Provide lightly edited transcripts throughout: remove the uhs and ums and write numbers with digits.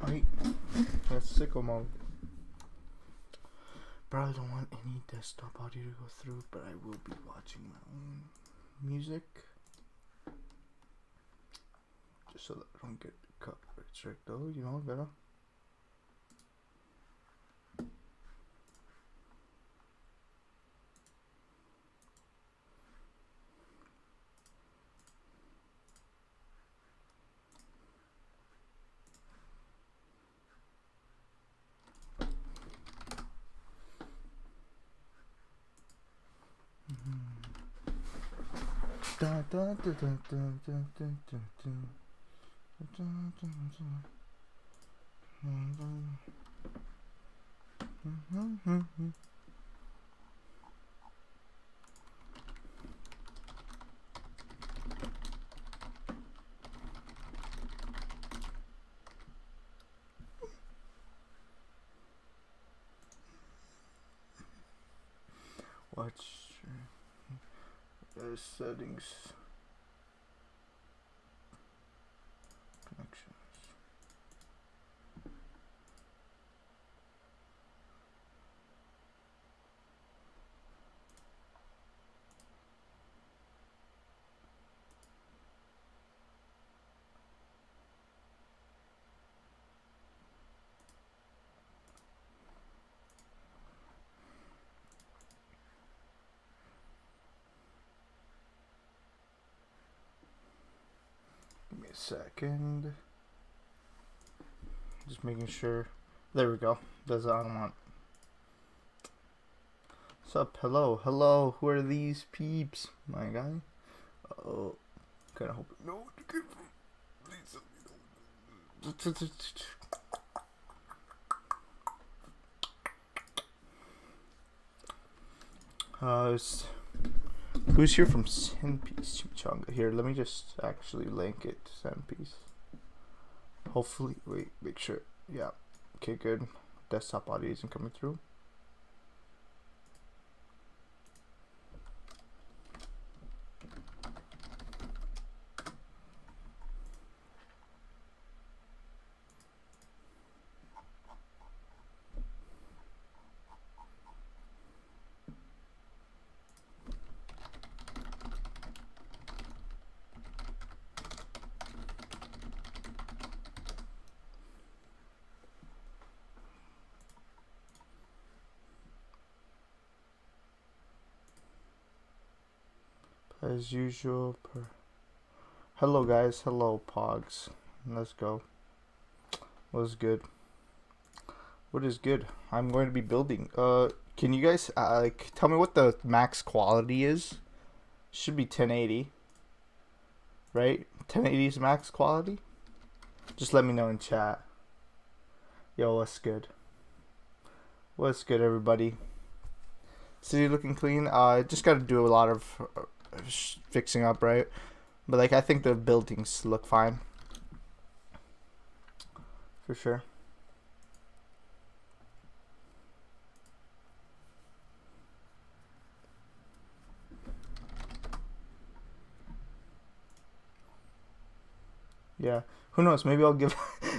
Right? That's sicko mode. Probably don't want any desktop audio to go through, but I will be watching my own music. Just so that I don't get copyright strike though, you know, better. Da, da, da, da, da, da, da, da, da. Watch settings, connections. Give me a second. Just making sure. There we go. That's what I want. What's up? Hello, hello. Who are these peeps, my guy? Oh, kind of hope. No, please. Who's here from Sen Piece? Chimichanga. Here, let me just actually link it to Sen Piece. Hopefully, wait, make sure. Yeah, okay, good. Desktop audio isn't coming through. As usual. Hello guys, hello Pogs. Let's go. What's good? What is good? I'm going to be building. Can you guys like tell me what the max quality is? Should be 1080. Right? 1080 is max quality? Just let me know in chat. Yo, what's good? What's good, everybody? City looking clean. Just got to do a lot of fixing up, right? But like, I think the buildings look fine for sure. Yeah, who knows? Maybe I'll give,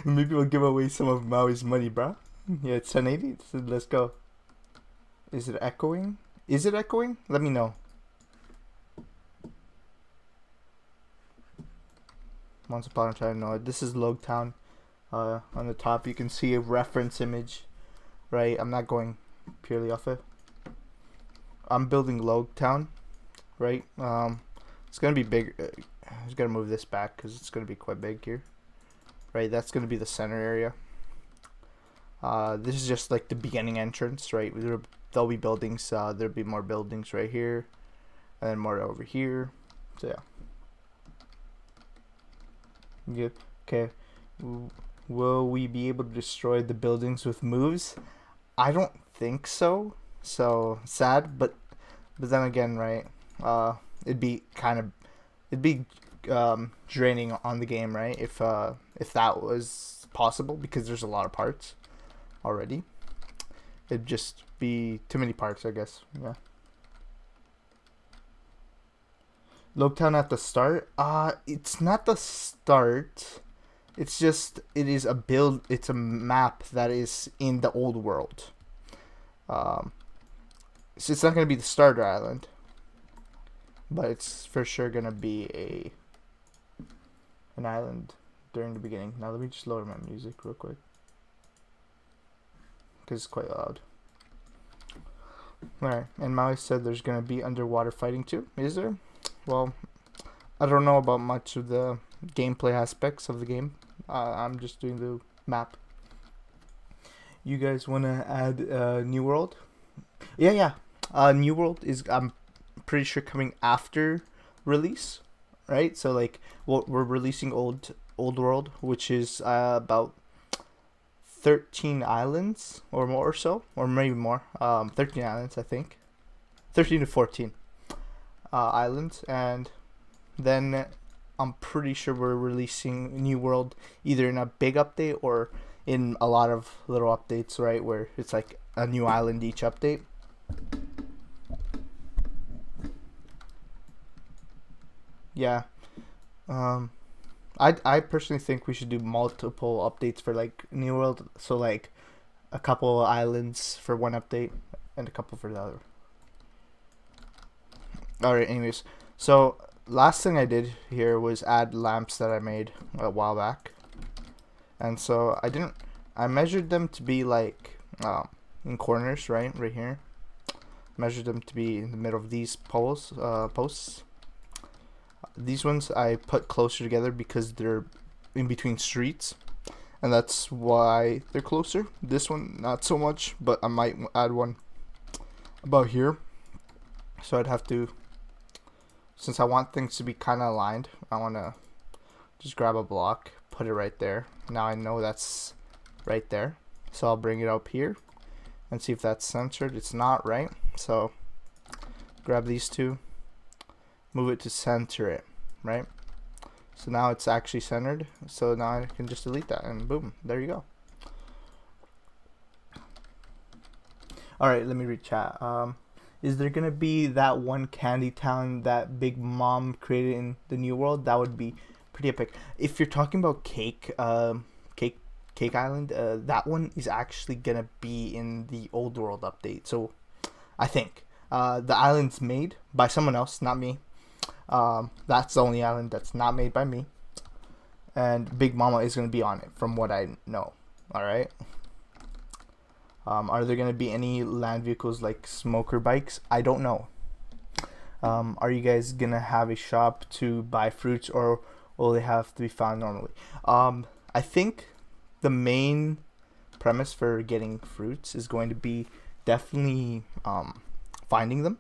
maybe we'll give away some of Maui's money, bro. Yeah, it's 1080. Let's go. Is it echoing? Is it echoing? Let me know. Once upon a time, no. This is Logtown. On the top, you can see a reference image, right? I'm not going purely off it. I'm building Logtown, right? It's gonna be big. I just gotta move this back because it's gonna be quite big here, right? That's gonna be the center area. This is just like the beginning entrance, right? There'll be buildings. There'll be more buildings right here, and then more over here. So yeah. Yep. Okay. Will we be able to destroy the buildings with moves? I don't think so. So sad, but then again, right? It'd be draining on the game, right? If that was possible, because there's a lot of parts already. It'd just be too many parts, I guess. Yeah. Logtown at the start? It's not the start. It's just, it is a build, it's a map that is in the old world. So it's not going to be the starter island, but it's for sure going to be an island during the beginning. Now let me just lower my music real quick, because it's quite loud. Alright, and Maui said there's going to be underwater fighting too. Is there? Well, I don't know about much of the gameplay aspects of the game. I'm just doing the map. You guys want to add New World? Yeah. New World is, I'm pretty sure, coming after release, right? So like, we're releasing Old World, which is about 13 islands or more, or so, or maybe more. 13 islands, I think. 13 to 14 islands, and then I'm pretty sure we're releasing New World either in a big update or in a lot of little updates, right? Where it's like a new island each update. Yeah. I personally think we should do multiple updates for like New World. So like a couple islands for one update and a couple for the other. Alright, anyways. So last thing I did here was add lamps that I made a while back. And so I measured them to be like in corners, right here. Measured them to be in the middle of these posts. These ones I put closer together because they're in between streets, and that's why they're closer. This one not so much, but I might add one about here. So I'd have to, since I want things to be kind of aligned, I want to just grab a block, put it right there. Now I know that's right there, so I'll bring it up here and see if that's centered. It's not, right? So grab these two, move it to center it, right? So now it's actually centered. So now I can just delete that and boom, there you go. Alright, let me read chat. Is there gonna be that one candy town that Big Mom created in the New World? That would be pretty epic. If you're talking about Cake Island, that one is actually gonna be in the Old World update. So I think the island's made by someone else, not me. That's the only island that's not made by me, and Big Mama is going to be on it from what I know. Alright, are there going to be any land vehicles like smoker bikes? I don't know. Are you guys going to have a shop to buy fruits, or will they have to be found normally? I think the main premise for getting fruits is going to be definitely finding them.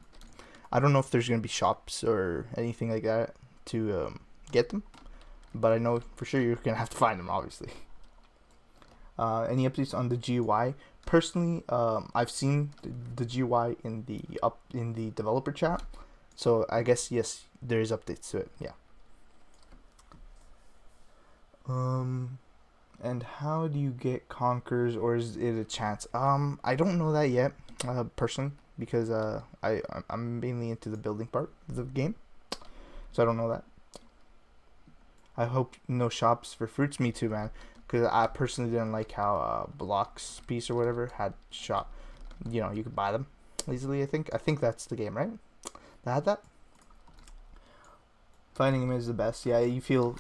I don't know if there's going to be shops or anything like that to get them, but I know for sure you're going to have to find them, obviously. Any updates on the GUI? Personally, I've seen the GUI in the developer chat, so I guess yes, there is updates to it. Yeah. And how do you get conkers, or is it a chance? I don't know that yet, personally, because I'm mainly into the building part of the game, so I don't know that. I hope no shops for fruits. Me too, man, because I personally didn't like how Blocks Piece or whatever had shop. You know, you could buy them easily. I think that's the game, right? That had that. Finding them is the best. Yeah, you feel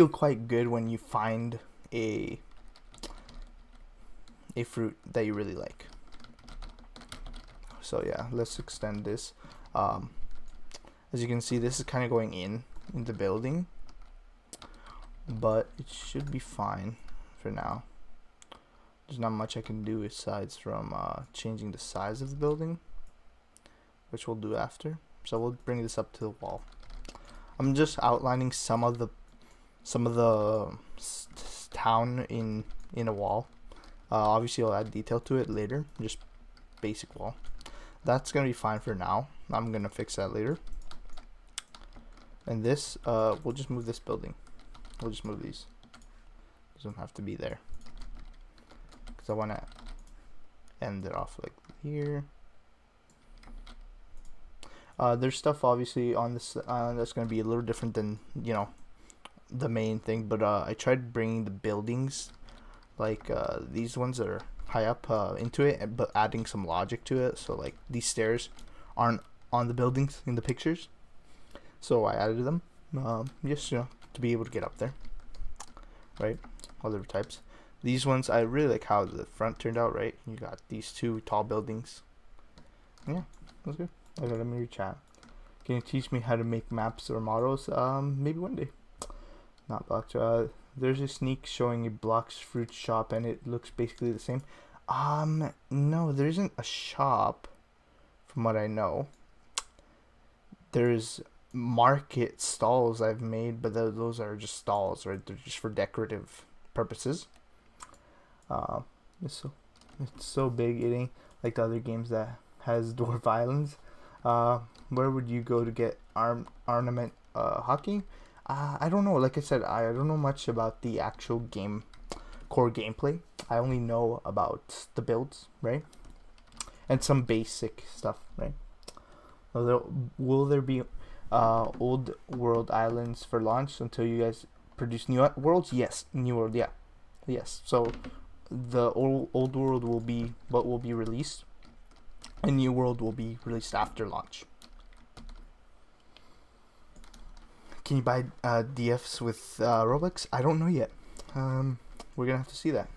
quite good when you find a fruit that you really like. So yeah, let's extend this. As you can see, this is kind of going in the building, but it should be fine for now. There's not much I can do aside from changing the size of the building, which we'll do after. So we'll bring this up to the wall. I'm just outlining some of the town in a wall. Obviously I'll add detail to it later, just basic wall. That's gonna be fine for now. I'm gonna fix that later. And this, we'll just move this building. We'll just move these. Doesn't have to be there, because I want to end it off like here. There's stuff obviously on this that's going to be a little different than, you know, the main thing, but I tried bringing the buildings, like these ones that are high up, into it, but adding some logic to it. So like these stairs aren't on the buildings in the pictures, so I added them, just to be able to get up there, right? Other types. These ones, I really like how the front turned out, right? You got these two tall buildings. Yeah, that's good. Okay, let me read chat. Can you teach me how to make maps or models? Maybe one day. Not blocked. There's a sneak showing a Blocks fruit shop, and it looks basically the same. No, there isn't a shop, from what I know. There's market stalls I've made, but those are just stalls, right? They're just for decorative purposes. It's so big, it ain't like the other games that has dwarf islands. Where would you go to get ornament hockey? I don't know. Like I said, I don't know much about the actual game core gameplay. I only know about the builds, right? And some basic stuff, right? Will there be old world islands for launch until you guys produce new worlds? Yes, new world, yeah. Yes. So the old world will be what will be released, and new world will be released after launch. Can you buy DFs with Robux? I don't know yet. We're gonna have to see that.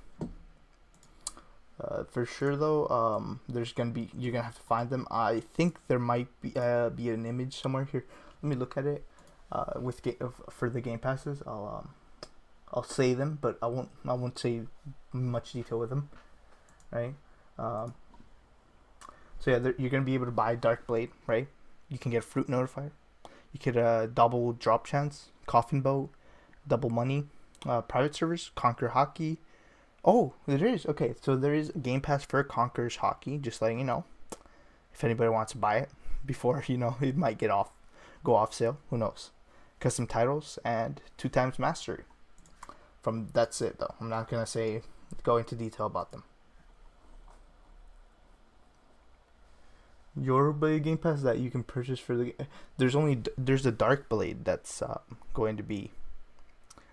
For sure though, you're gonna have to find them. I think there might be an image somewhere here. Let me look at it. For the game passes, I'll say them, but I won't say much detail with them, right? So yeah, you're gonna be able to buy Dark Blade, right? You can get a fruit notifier. You could double drop chance, coffin boat, double money, private servers, Conquer Hockey. Oh, there is. Okay, so there is a game pass for Conquer's Hockey. Just letting you know, if anybody wants to buy it before it might go off sale. Who knows? Custom titles and 2x mastery. That's it though. I'm not gonna go into detail about them. Yoruba game pass that you can purchase for there's the Dark Blade that's going to be.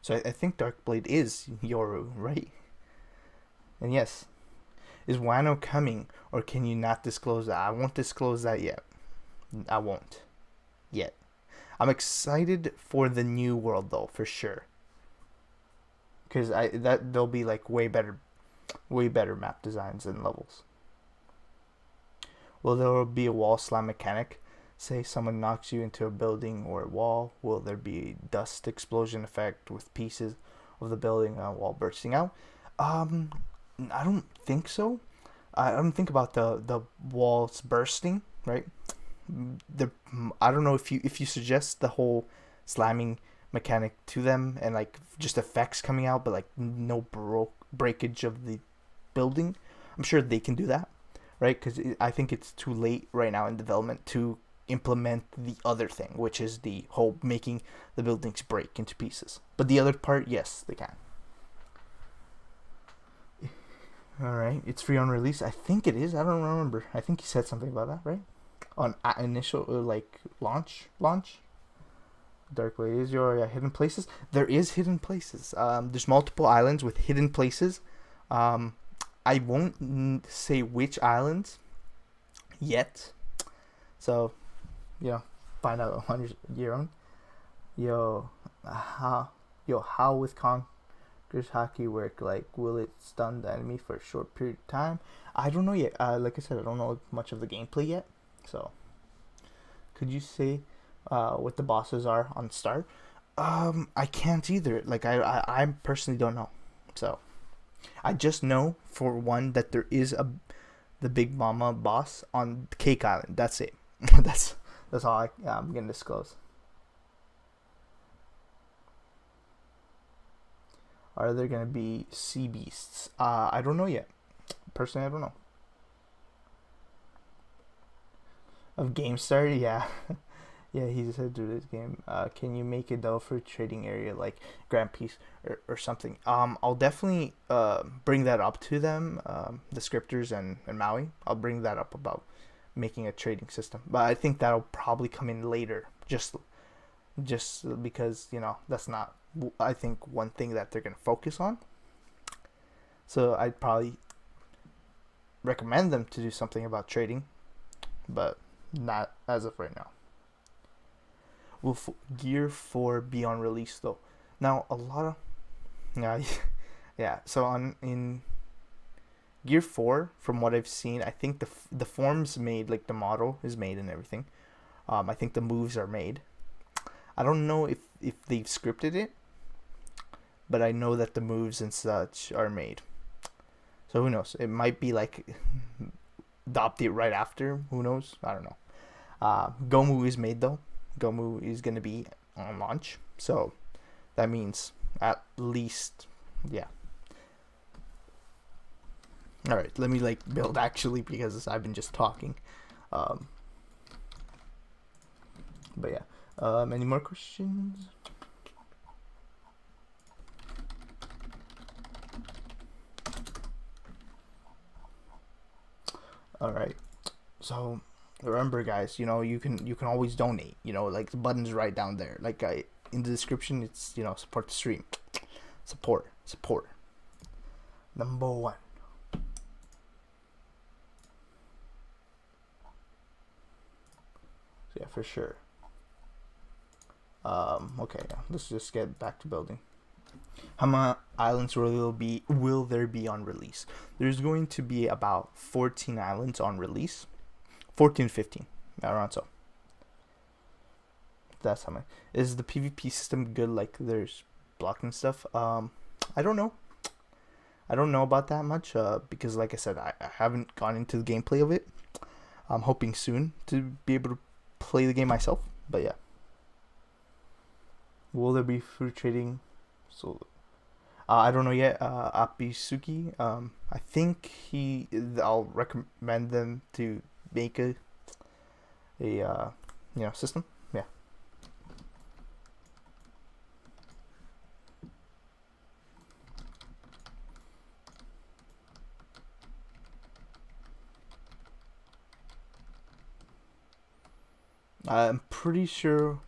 So I think Dark Blade is Yoru, right? And yes, is Wano coming, or can you not disclose that? I won't disclose that yet. I won't yet. I'm excited for the new world though, for sure. Because there'll be like way better map designs and levels. Will there be a wall slam mechanic? Say someone knocks you into a building or a wall. Will there be a dust explosion effect with pieces of the building wall bursting out? I don't think so. I don't think about the walls bursting, right? I don't know if you suggest the whole slamming mechanic to them and like just effects coming out, but like no breakage of the building. I'm sure they can do that, right? Because I think it's too late right now in development to implement the other thing, which is the whole making the buildings break into pieces. But the other part, yes, they can. All right, it's free on release. I think it is. I don't remember. I think he said something about that, right? On initial launch. Dark Blade is your hidden places. There is hidden places. There's multiple islands with hidden places. I won't say which islands yet. So, find out on your own. How with Conquer's Hockey work? Like, will it stun the enemy for a short period of time? I don't know yet. Like I said, I don't know much of the gameplay yet. So, could you say what the bosses are on start? I can't either. Like, I personally don't know. So, I just know for one that there is the Big Mama boss on Cake Island. That's it. that's all I'm gonna disclose. Are there gonna be sea beasts? I don't know yet. Personally, I don't know. Of Game Star, yeah. Yeah, he said do this game. Can you make it though for trading area like Grand Piece or something? I'll definitely bring that up to them, the scripters and Maui. I'll bring that up about making a trading system. But I think that'll probably come in later. Just just because, you know, that's not, I think, one thing that they're going to focus on. So I'd probably recommend them to do something about trading, but not as of right now. Will Gear 4 be on release though? Now a lot of yeah. So in Gear 4, from what I've seen, I think the form's made, like the model is made and everything. I think the moves are made. I don't know if they've scripted it, but I know that the moves and such are made. So who knows? It might be like the update right after. Who knows? I don't know. Gomu is made though. Gomu is gonna be on launch, so that means at least, yeah. All right, let me like build actually, because I've been just talking. But yeah. Any more questions? All right. So remember, guys, you know, you can always donate. You know, like the button's right down there. Like in the description, it's, you know, support the stream. Support. Number one. So yeah, for sure. Okay, yeah, let's just get back to building. How many islands will there be on release? There's going to be about 14 islands on release. 14, 15, around so. That's how many. Is the PvP system good? Like there's blocking stuff? I don't know. I don't know about that much, because like I said, I haven't gone into the gameplay of it. I'm hoping soon to be able to play the game myself, but yeah. Will there be fruit trading? So I don't know yet. Apisuki, I think I'll recommend them to make a you know, system. Yeah. I'm pretty sure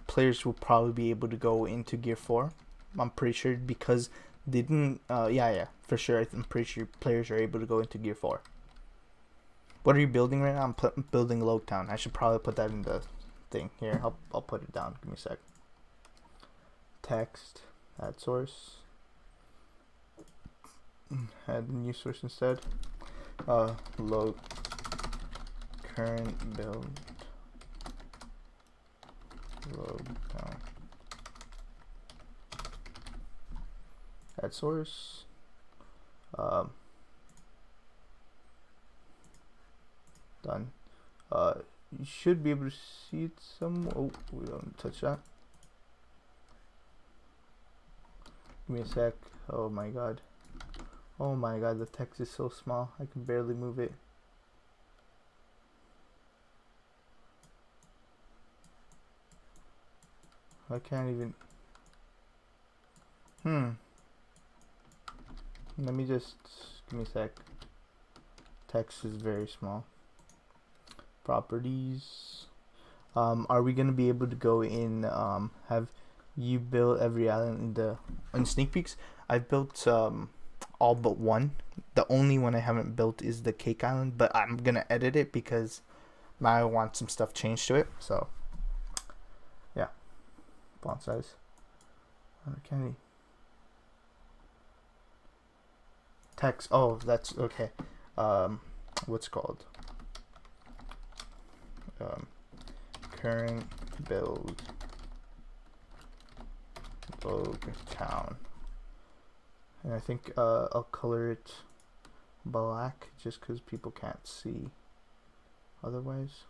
players will probably be able to go into Gear 4. I'm pretty sure, because they didn't. Yeah, for sure. I'm pretty sure players are able to go into Gear 4. What are you building right now? I'm building Logtown. I should probably put that in the thing here. I'll put it down. Give me a sec. Text. Add source. Add new source instead. Log current build. Logtown. Add source. Done. You should be able to see it some. Oh, we don't touch that. Give me a sec. Oh my god. Oh my god, the text is so small. I can barely move it. I can't even. Let me just. Give me a sec. Text is very small. Properties. Are we gonna be able to go in? Have you built every island in sneak peeks? I've built all but one. The only one I haven't built is the cake island, but I'm gonna edit it because now I want some stuff changed to it. So yeah, font size. Can text? Oh, that's okay. What's it called? Current build Logtown, and I think I'll color it black just because people can't see otherwise.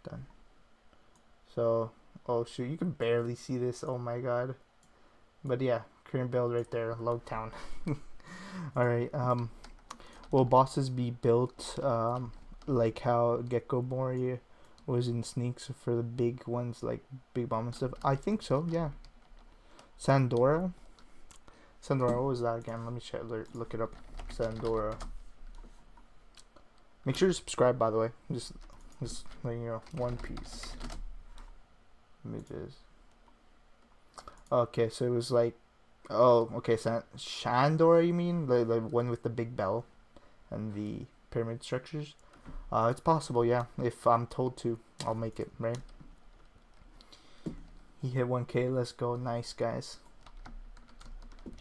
Done. So, oh shoot, you can barely see this. Oh my god. But yeah, current build right there, Logtown. Alright, will bosses be built like how Gecko Moria was in Sneaks for the big ones, like Big Bomb and stuff? I think so, yeah. Sandora, what was that again? Let me check, look it up. Sandora. Make sure to subscribe, by the way. Just letting you know. One Piece images. Okay, so it was like, oh, okay, so Shandor, you mean the one with the big bell and the pyramid structures? It's possible, yeah. If I'm told to, I'll make it, right? He hit 1K. Let's go. Nice, guys.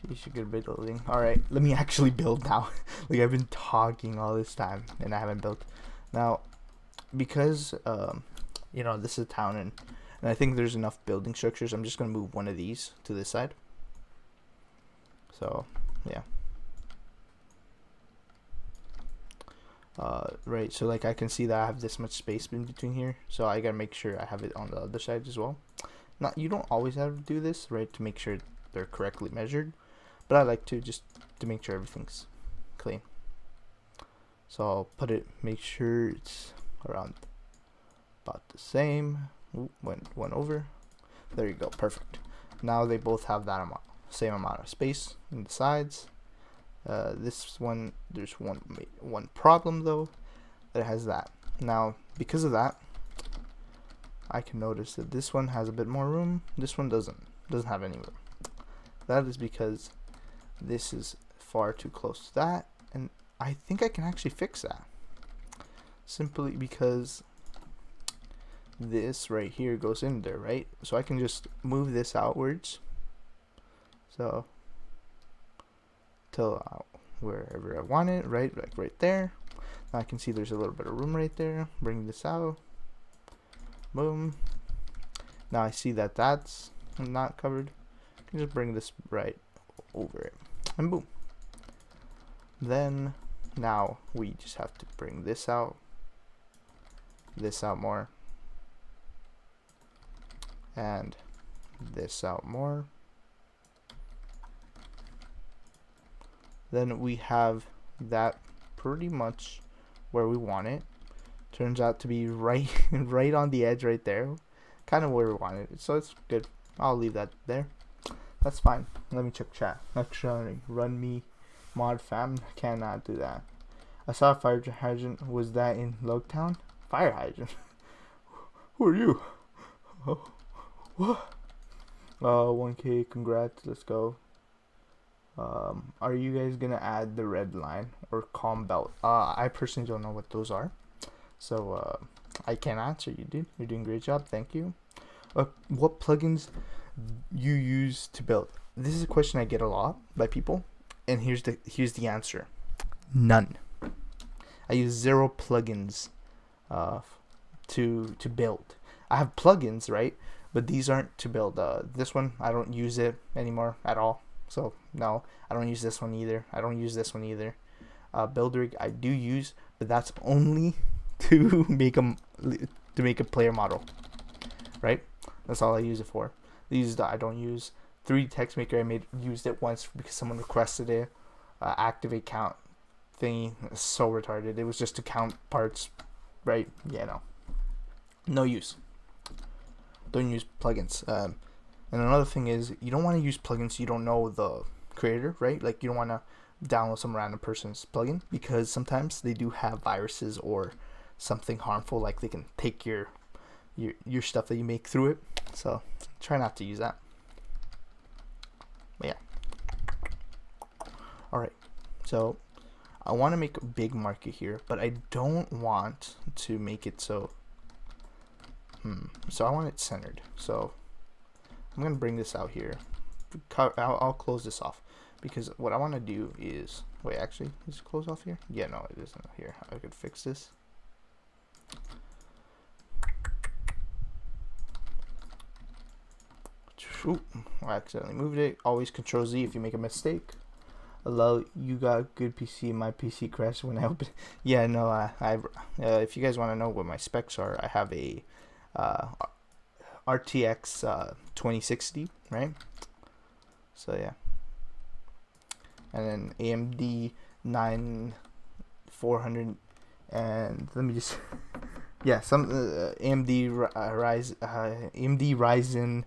You should get building. Alright, let me actually build now. Like, I've been talking all this time and I haven't built. Now, because, you know, this is a town and I think there's enough building structures, I'm just going to move one of these to this side. So, yeah. Right, so like I can see that I have this much space in between here. So I got to make sure I have it on the other side as well. Now, you don't always have to do this, right, to make sure they're correctly measured. But I like to just to make sure everything's clean. So I'll put it, make sure it's around about the same. Ooh, went one over. There you go, perfect. Now they both have that same amount of space in the sides. This one, there's one problem though, that it has that. Now, because of that, I can notice that this one has a bit more room. This one doesn't have any room. That is because this is far too close to that, and I think I can actually fix that. Simply because this right here goes in there, right? So I can just move this outwards. So till wherever I want it, right? Like right there. Now I can see there's a little bit of room right there. Bring this out. Boom. Now I see that that's not covered. I can just bring this right over it. And boom. Then now we just have to bring this out more, and this out more. Then we have that pretty much where we want it. Turns out to be right right on the edge right there, kind of where we wanted it, so it's good. I'll leave that there. That's fine. Let me check chat. Actually, run me mod fam. Cannot do that. I saw a fire hydrant. Was that in Logtown? Fire hydrant? Who are you? Oh, what? 1K, congrats. Let's go. Are you guys gonna add the red line or calm belt? I personally don't know what those are, so I can't answer you, dude. You're doing a great job. Thank you. What plugins you use to build? This is a question I get a lot by people, and here's the answer. None. I use 0 plugins to build. I have plugins, right, but these aren't to build. This one, I don't use it anymore at all, so no. I don't use this one either. I don't use this one either. Build rig I do use, but that's only to make a player model, right? That's all I use it for. These I don't use. 3D text maker I used it once because someone requested it. Activate count thingy, so retarded. It was just to count parts, right? Yeah, no use. Don't use plugins. And another thing is, you don't want to use plugins you don't know the creator, right? Like, you don't want to download some random person's plugin, because sometimes they do have viruses or something harmful, like they can take your stuff that you make through it. So try not to use that. But yeah. Alright, so I want to make a big market here, but I don't want to make it so I want it centered. So I'm gonna bring this out here. I'll close this off, because what I want to do is, wait, actually, is it close off here? Yeah, no, it isn't here. I could fix this. Ooh, I accidentally moved it. Always Control Z if you make a mistake. Hello, you got good PC. My PC crashed when I opened. Yeah, no, if you guys want to know what my specs are, I have a RTX 2060, right? So yeah, and then AMD 9400, and let me just yeah, some AMD Ryzen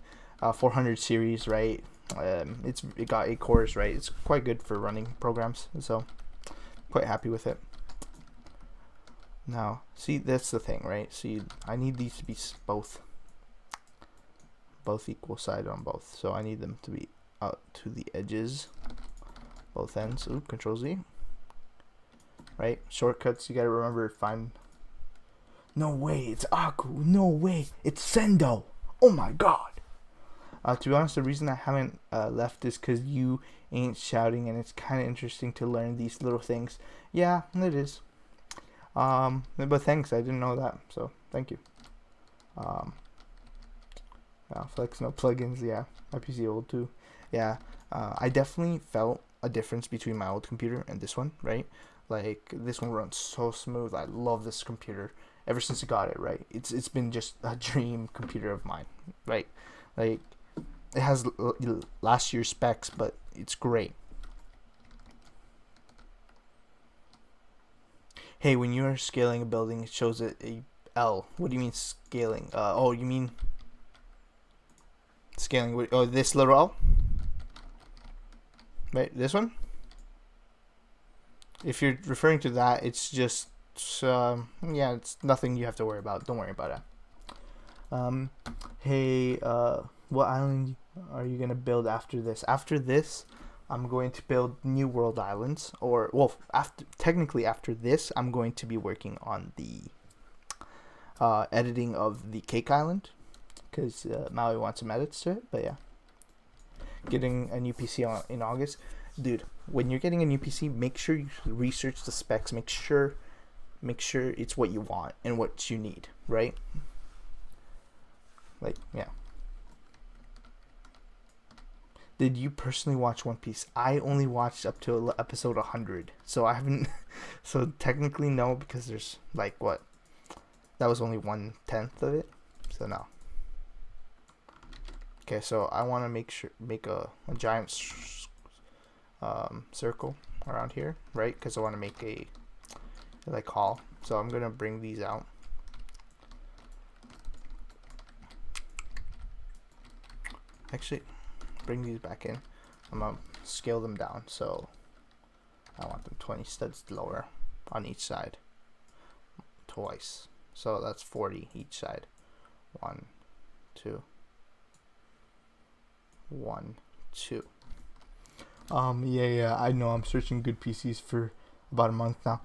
400 series, right? It got 8 cores, right? It's quite good for running programs, so quite happy with it. Now, see, that's the thing, right? See, I need these to be both equal side on both. So I need them to be out to the edges, both ends. Ooh, Control Z. Right? Shortcuts, you gotta remember to find. No way, it's Aku. No way, it's Sendo. Oh my god. To be honest, the reason I haven't left is because you ain't shouting, and it's kind of interesting to learn these little things. Yeah, it is. But thanks, I didn't know that, so thank you. Flex no plugins, yeah. My PC old too. Yeah, I definitely felt a difference between my old computer and this one, right? Like, this one runs so smooth. I love this computer ever since I got it, right? It's been just a dream computer of mine, right? Like, it has last year's specs, but it's great. Hey, when you are scaling a building, it shows a L. What do you mean scaling? Oh, you mean scaling? Oh, this little L? Right, this one? If you're referring to that, it's just, yeah, it's nothing you have to worry about. Don't worry about it. Hey, what island are you gonna build after this? After this, I'm going to build New World Islands, or well, technically after this, I'm going to be working on the editing of the Cake Island, because Maui wants some edits to it. But yeah, getting a new PC in August, dude. When you're getting a new PC, make sure you research the specs. Make sure it's what you want and what you need, right? Like, yeah. Did you personally watch One Piece? I only watched up to episode 100, so I haven't. So technically no, because there's like what? That was only 1/10 of it, so no. Okay, so I want to make a giant circle around here, right? Because I want to make a like hall. So I'm gonna bring these out. Actually, bring these back in. I'm gonna scale them down, so I want them 20 studs lower on each side twice. So that's 40 each side. 1, 2, 1, 2. Yeah, I know. I'm searching good PCs for about a month now.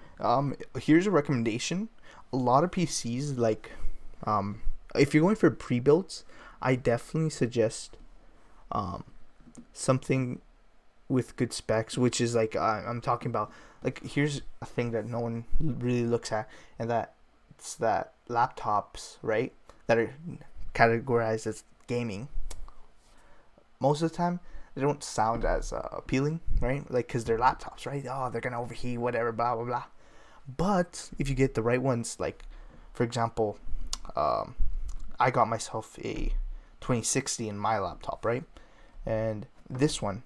Here's a recommendation. A lot of PCs, like, if you're going for pre-builds, I definitely suggest something with good specs, which is like, I'm talking about, like, here's a thing that no one really looks at, and it's that laptops, right, that are categorized as gaming, most of the time they don't sound as appealing, right? Like, because they're laptops, right? Oh, they're gonna overheat, whatever, blah blah blah. But if you get the right ones, like, for example, I got myself a 2060 in my laptop, right? And this one,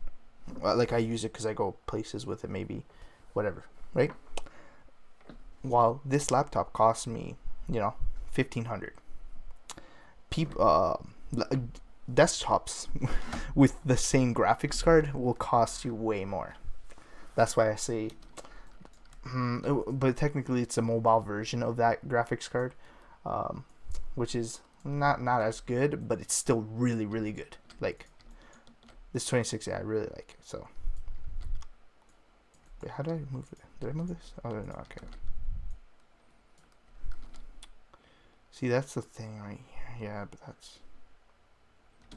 like, I use it because I go places with it, maybe, whatever, right? While this laptop costs me, $1,500. Desktops with the same graphics card will cost you way more. That's why I say, but technically it's a mobile version of that graphics card, which is not as good, but it's still really, really good. Like, this 2060, I really like it. So, wait, how did I move it? Did I move this? Oh no, okay. See, that's the thing right here. Yeah, but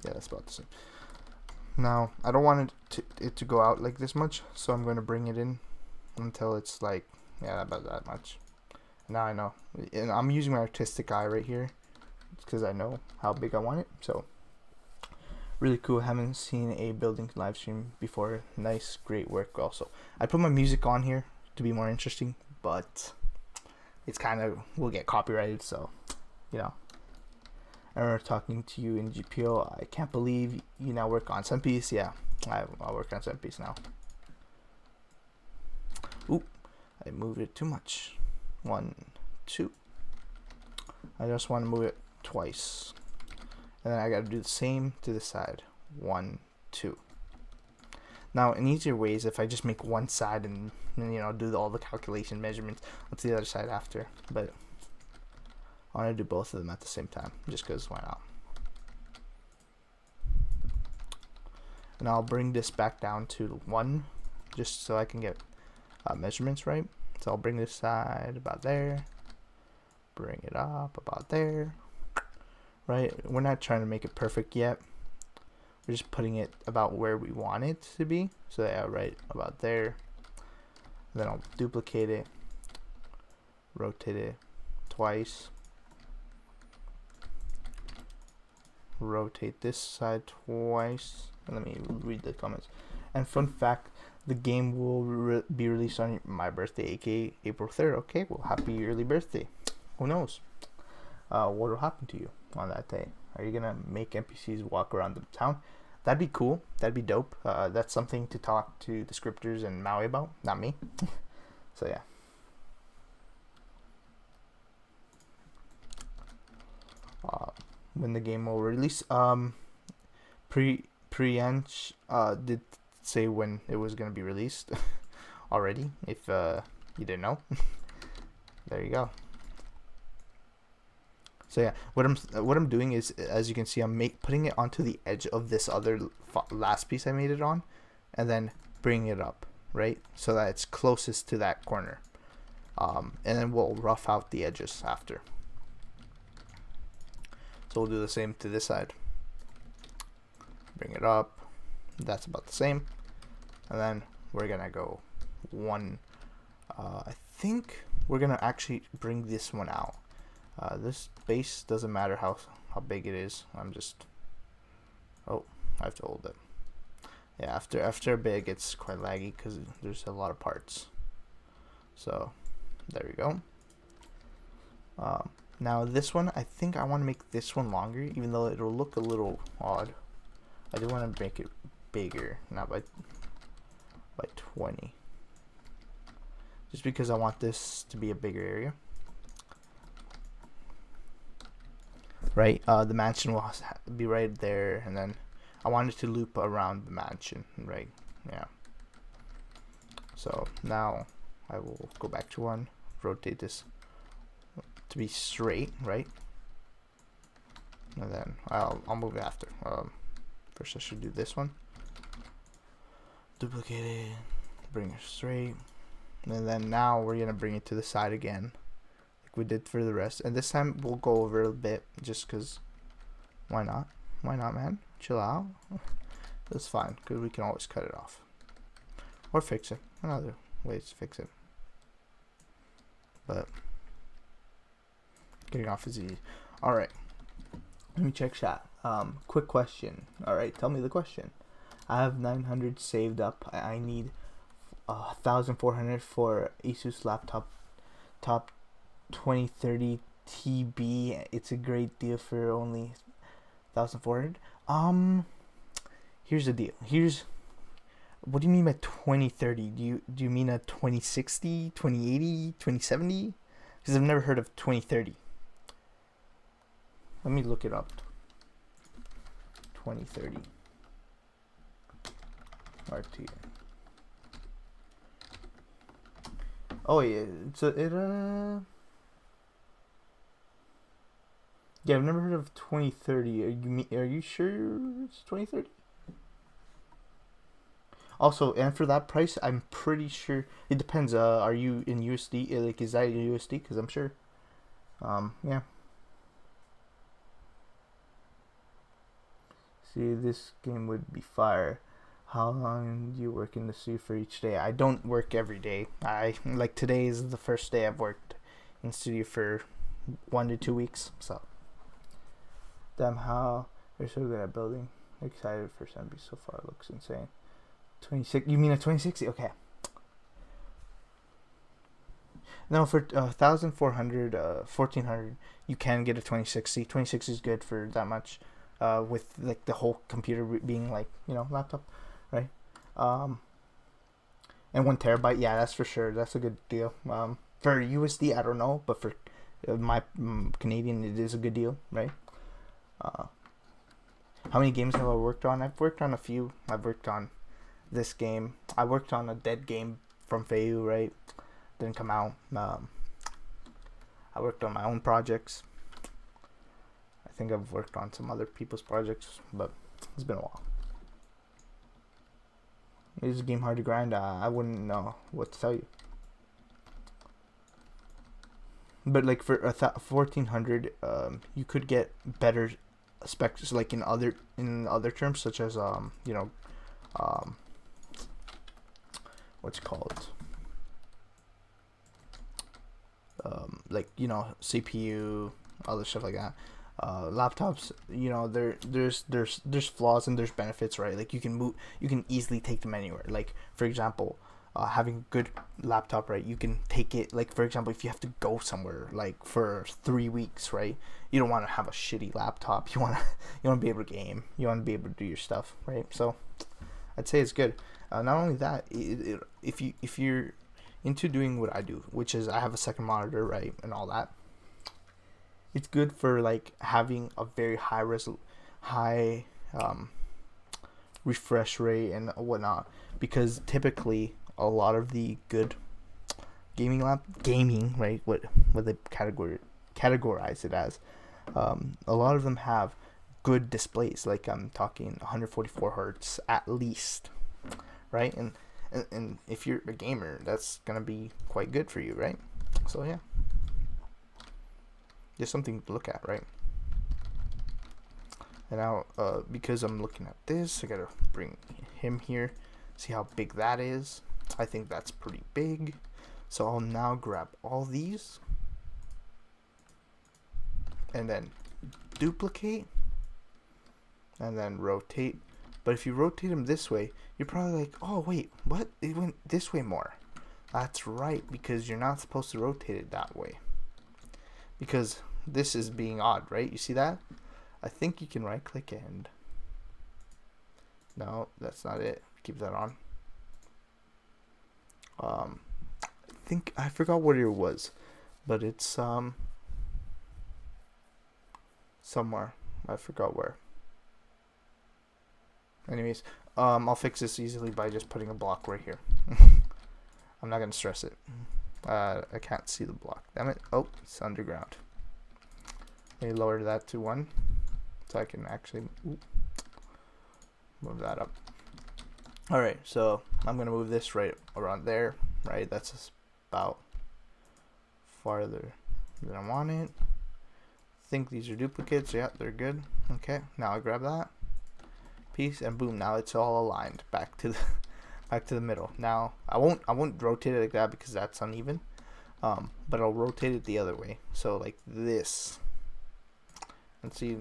that's about the same. Now, I don't want it to go out like this much, so I'm going to bring it in until it's like, yeah, about that much. Now I know. And I'm using my artistic eye right here because I know how big I want it. So, really cool. Haven't seen a building live stream before. Nice, great work also. I put my music on here to be more interesting, but it's kind of, will get copyrighted, so, I remember talking to you in GPO. I can't believe you now work on Sen Piece. Yeah, I work on Sen Piece now. Oop, I moved it too much. 1, 2. I just want to move it twice. And then I got to do the same to the side. 1, 2. Now, an easier way is if I just make one side and do all the calculation measurements. What's the other side after? But I want to do both of them at the same time, just because why not? And I'll bring this back down to 1, just so I can get measurements right. So I'll bring this side about there, bring it up about there, right? We're not trying to make it perfect yet. We're just putting it about where we want it to be. So yeah, right about there. Then I'll duplicate it, rotate it twice, rotate this side twice. Let me read the comments. And fun fact, the game will be released on my birthday, aka April 3rd. Okay, well, happy early birthday. Who knows what will happen to you on that day? Are you gonna make NPCs walk around the town? That'd be cool. That'd be dope. That's something to talk to the scripters and Maui about, not me. So yeah. When the game will release, Priyansh did say when it was gonna be released already. If you didn't know, there you go. So yeah, what I'm doing is, as you can see, I'm putting it onto the edge of this other last piece I made it on, and then bringing it up, right, so that it's closest to that corner, and then we'll rough out the edges after. So we'll do the same to this side. Bring it up. That's about the same, and then we're gonna go 1. I think we're gonna actually bring this one out. This base doesn't matter how big it is. I'm just, I have to hold it. Yeah, after a bit it gets quite laggy because there's a lot of parts. So there we go. Now this one, I think I want to make this one longer, even though it'll look a little odd. I do want to make it bigger, not by 20, just because I want this to be a bigger area. Right, the mansion will be right there, and then I wanted to loop around the mansion, right? Yeah. So now I will go back to 1, rotate this to be straight, right? And then I'll move it after. First I should do this one. Duplicate it, bring it straight, and then now we're gonna bring it to the side again, we did for the rest, and this time we'll go over a bit, just because why not, man, chill out. That's fine, because we can always cut it off or fix it. Another ways to fix it, but getting off is easy. All right, let me check chat. Quick question. All right, tell me the question. I have 900 saved up. I need 1,400 for Asus laptop top 2030 TB. It's a great deal for only 1,400. Here's the deal. What do you mean by 2030? Do you mean a 2060, 2080, 2070? Because I've never heard of 2030. Let me look it up. 2030 RT. Oh yeah, yeah, I've never heard of 2030. Are you sure it's 2030? Also, and for that price, I'm pretty sure it depends. Are you in USD? Like, is that in USD? Because I'm sure. Yeah. See, this game would be fire. How long do you work in the studio for each day? I don't work every day. Like today is the first day I've worked in studio for 1 to 2 weeks. So, damn, how they're so good at building. Excited for Sen Piece so far. It looks insane. 26. You mean a 2060? Okay. No, for 1,400, 1,400, you can get a 2060. 2060 is good for that much. With like the whole computer being like laptop, right? And 1 terabyte, yeah, that's for sure. That's a good deal. For USD, I don't know, but for my Canadian, it is a good deal, right? How many games have I worked on? I've worked on a few. I've worked on this game. I worked on a dead game from Feiyu, right? Didn't come out. I worked on my own projects. I think I've worked on some other people's projects, but it's been a while. Is the game hard to grind? I wouldn't know what to tell you. But like for 1400, you could get better specs, like in other terms, such as what's it called? Like CPU, other stuff like that. Laptops, there's flaws and there's benefits, right? Like you can easily take them anywhere. Like for example, having a good laptop, right? You can take it, like for example, if you have to go somewhere like for 3 weeks, right? You don't want to have a shitty laptop. You want to be able to game. You want to be able to do your stuff, right? So I'd say it's good. Not only that, if you're into doing what I do, which is I have a second monitor, right, and all that. It's good for like having a very high refresh rate and whatnot, because typically a lot of the good gaming, right, what they categorize it as, a lot of them have good displays. Like I'm talking 144 hertz at least, right? And if you're a gamer, that's gonna be quite good for you, right? So yeah, just something to look at, right? And now, because I'm looking at this, I gotta bring him here, see how big that is. I think that's pretty big. So I'll now grab all these and then duplicate and then rotate. But if you rotate them this way, you're probably like, oh wait, what? It went this way more. That's right, because you're not supposed to rotate it that way, because this is being odd, right? You see that? I think you can right click and no, that's not it. Keep that on. I think I forgot what it was, but it's somewhere. I forgot where. Anyways, I'll fix this easily by just putting a block right here. I'm not gonna stress it. I can't see the block. Damn it. Oh, it's underground. Let me lower that to 1 so I can actually move that up. Alright, so I'm gonna move this right around there, right? That's about farther than I want it. I think these are duplicates. Yeah, they're good. Okay, now I grab that piece and boom, now it's all aligned back to the middle. Now I won't rotate it like that because that's uneven, but I'll rotate it the other way, so like this, and see,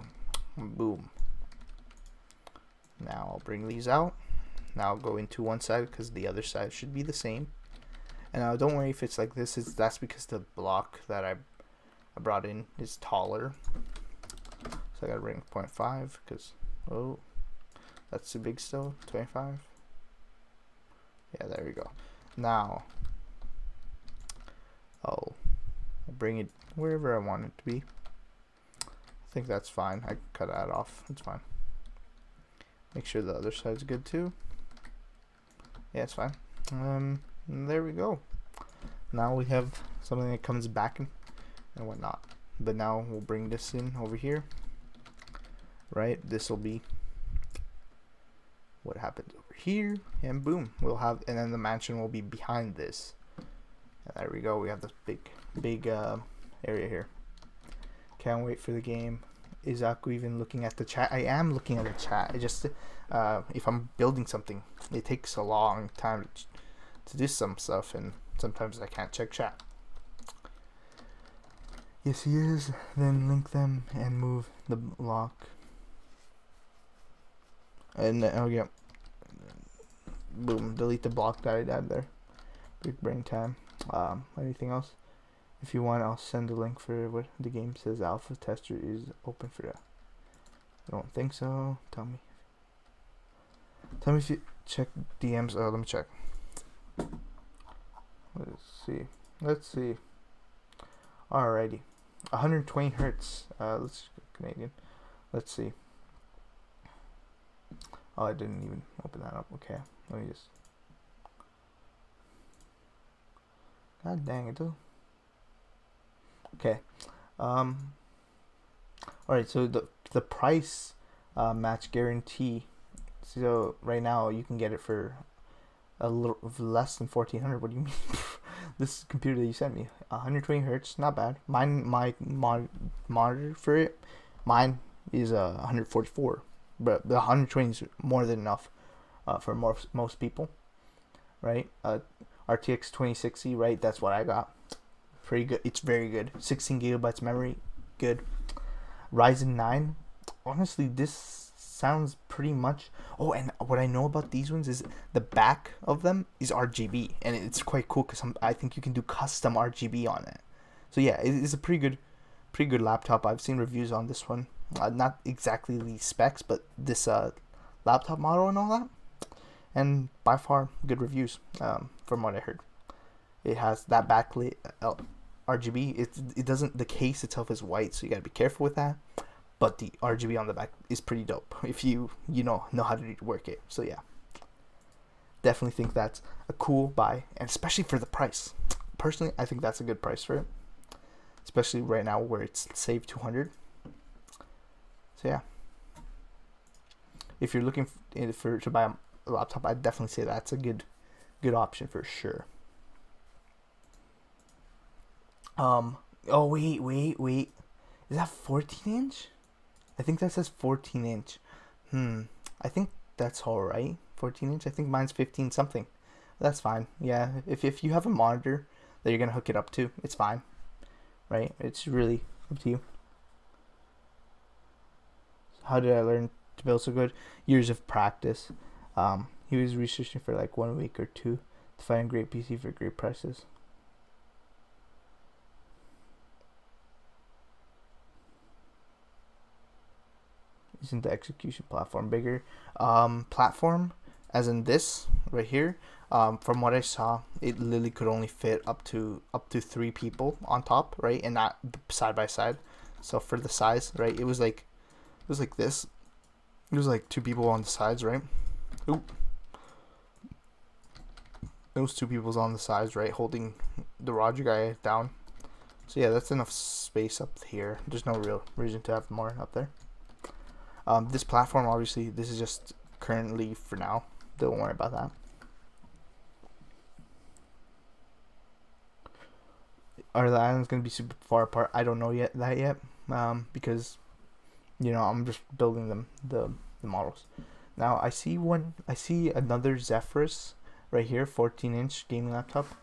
boom. Now I'll bring these out. Now I'll go into one side because the other side should be the same. And now don't worry if it's like this, that's because the block that I brought in is taller, so I gotta bring 0.5 because that's too big still. 25. Yeah, there we go. Now I'll bring it wherever I want it to be. I think that's fine. I can cut that off. It's fine. Make sure the other side's good too. Yeah, it's fine. There we go. Now we have something that comes back and whatnot. But now we'll bring this in over here. Right? This will be what happens over here, and boom, we'll have, and then the mansion will be behind this. And there we go. We have this big area here. Can't wait for the game. Is Aku even looking at the chat? I am looking at the chat. It just if I'm building something, it takes a long time to do some stuff, and sometimes I can't check chat. Yes, he is. Then link them and move the block. And oh yeah, boom, delete the block that I had there. Big brain time. Anything else? If you want, I'll send a link for what the game says. Alpha tester is open for that. I don't think so. Tell me if you check DMs. Let me check. Let's see. Alrighty, 120 hertz. Let's go Canadian. Let's see. Oh, I didn't even open that up. Okay, Let me just. God dang it, though. Okay. All right. So the price match guarantee. So right now you can get it for a little less than 1400. What do you mean? This computer that you sent me, 120 hertz, not bad. My monitor for it, mine is 144, but the 120 is more than enough for most people, right? RTX 2060, right? That's what I got. Pretty good. It's very good. 16 gigabytes memory, good. Ryzen 9. Honestly, this sounds pretty much. Oh, and what I know about these ones is the back of them is RGB, and it's quite cool because I think you can do custom RGB on it. So yeah, it's a pretty good laptop. I've seen reviews on this one. Not exactly the specs, but this laptop model and all that, and by far good reviews from what I heard. It has that backlit RGB. It doesn't. The case itself is white, so you gotta be careful with that. But the RGB on the back is pretty dope if you know how to work it. So yeah, definitely think that's a cool buy, and especially for the price. Personally, I think that's a good price for it, especially right now where it's saved 200. So yeah, if you're looking to buy a laptop, I'd definitely say that's a good option for sure. Oh wait, is that 14 inch? I think that says 14 inch. I think that's alright. 14 inch. I think mine's 15 something. That's fine. Yeah, if you have a monitor that you're gonna hook it up to, it's fine. Right? It's really up to you. How did I learn to build so good? Years of practice. He was researching for like 1 week or two to find a great PC for great prices. Isn't the execution platform bigger? Platform, as in this right here. From what I saw, it literally could only fit up to 3 people on top, right, and not side by side. So for the size, right, it was like this. It was like 2 people on the sides, right? Oop. Those 2 people's on the sides, right, holding the Roger guy down. So yeah, that's enough space up here. There's no real reason to have more up there. This platform, obviously, this is just currently for now. Don't worry about that. Are the islands going to be super far apart? I don't know yet. Because, I'm just building them, the models. Now, I see another Zephyrus right here, 14-inch gaming laptop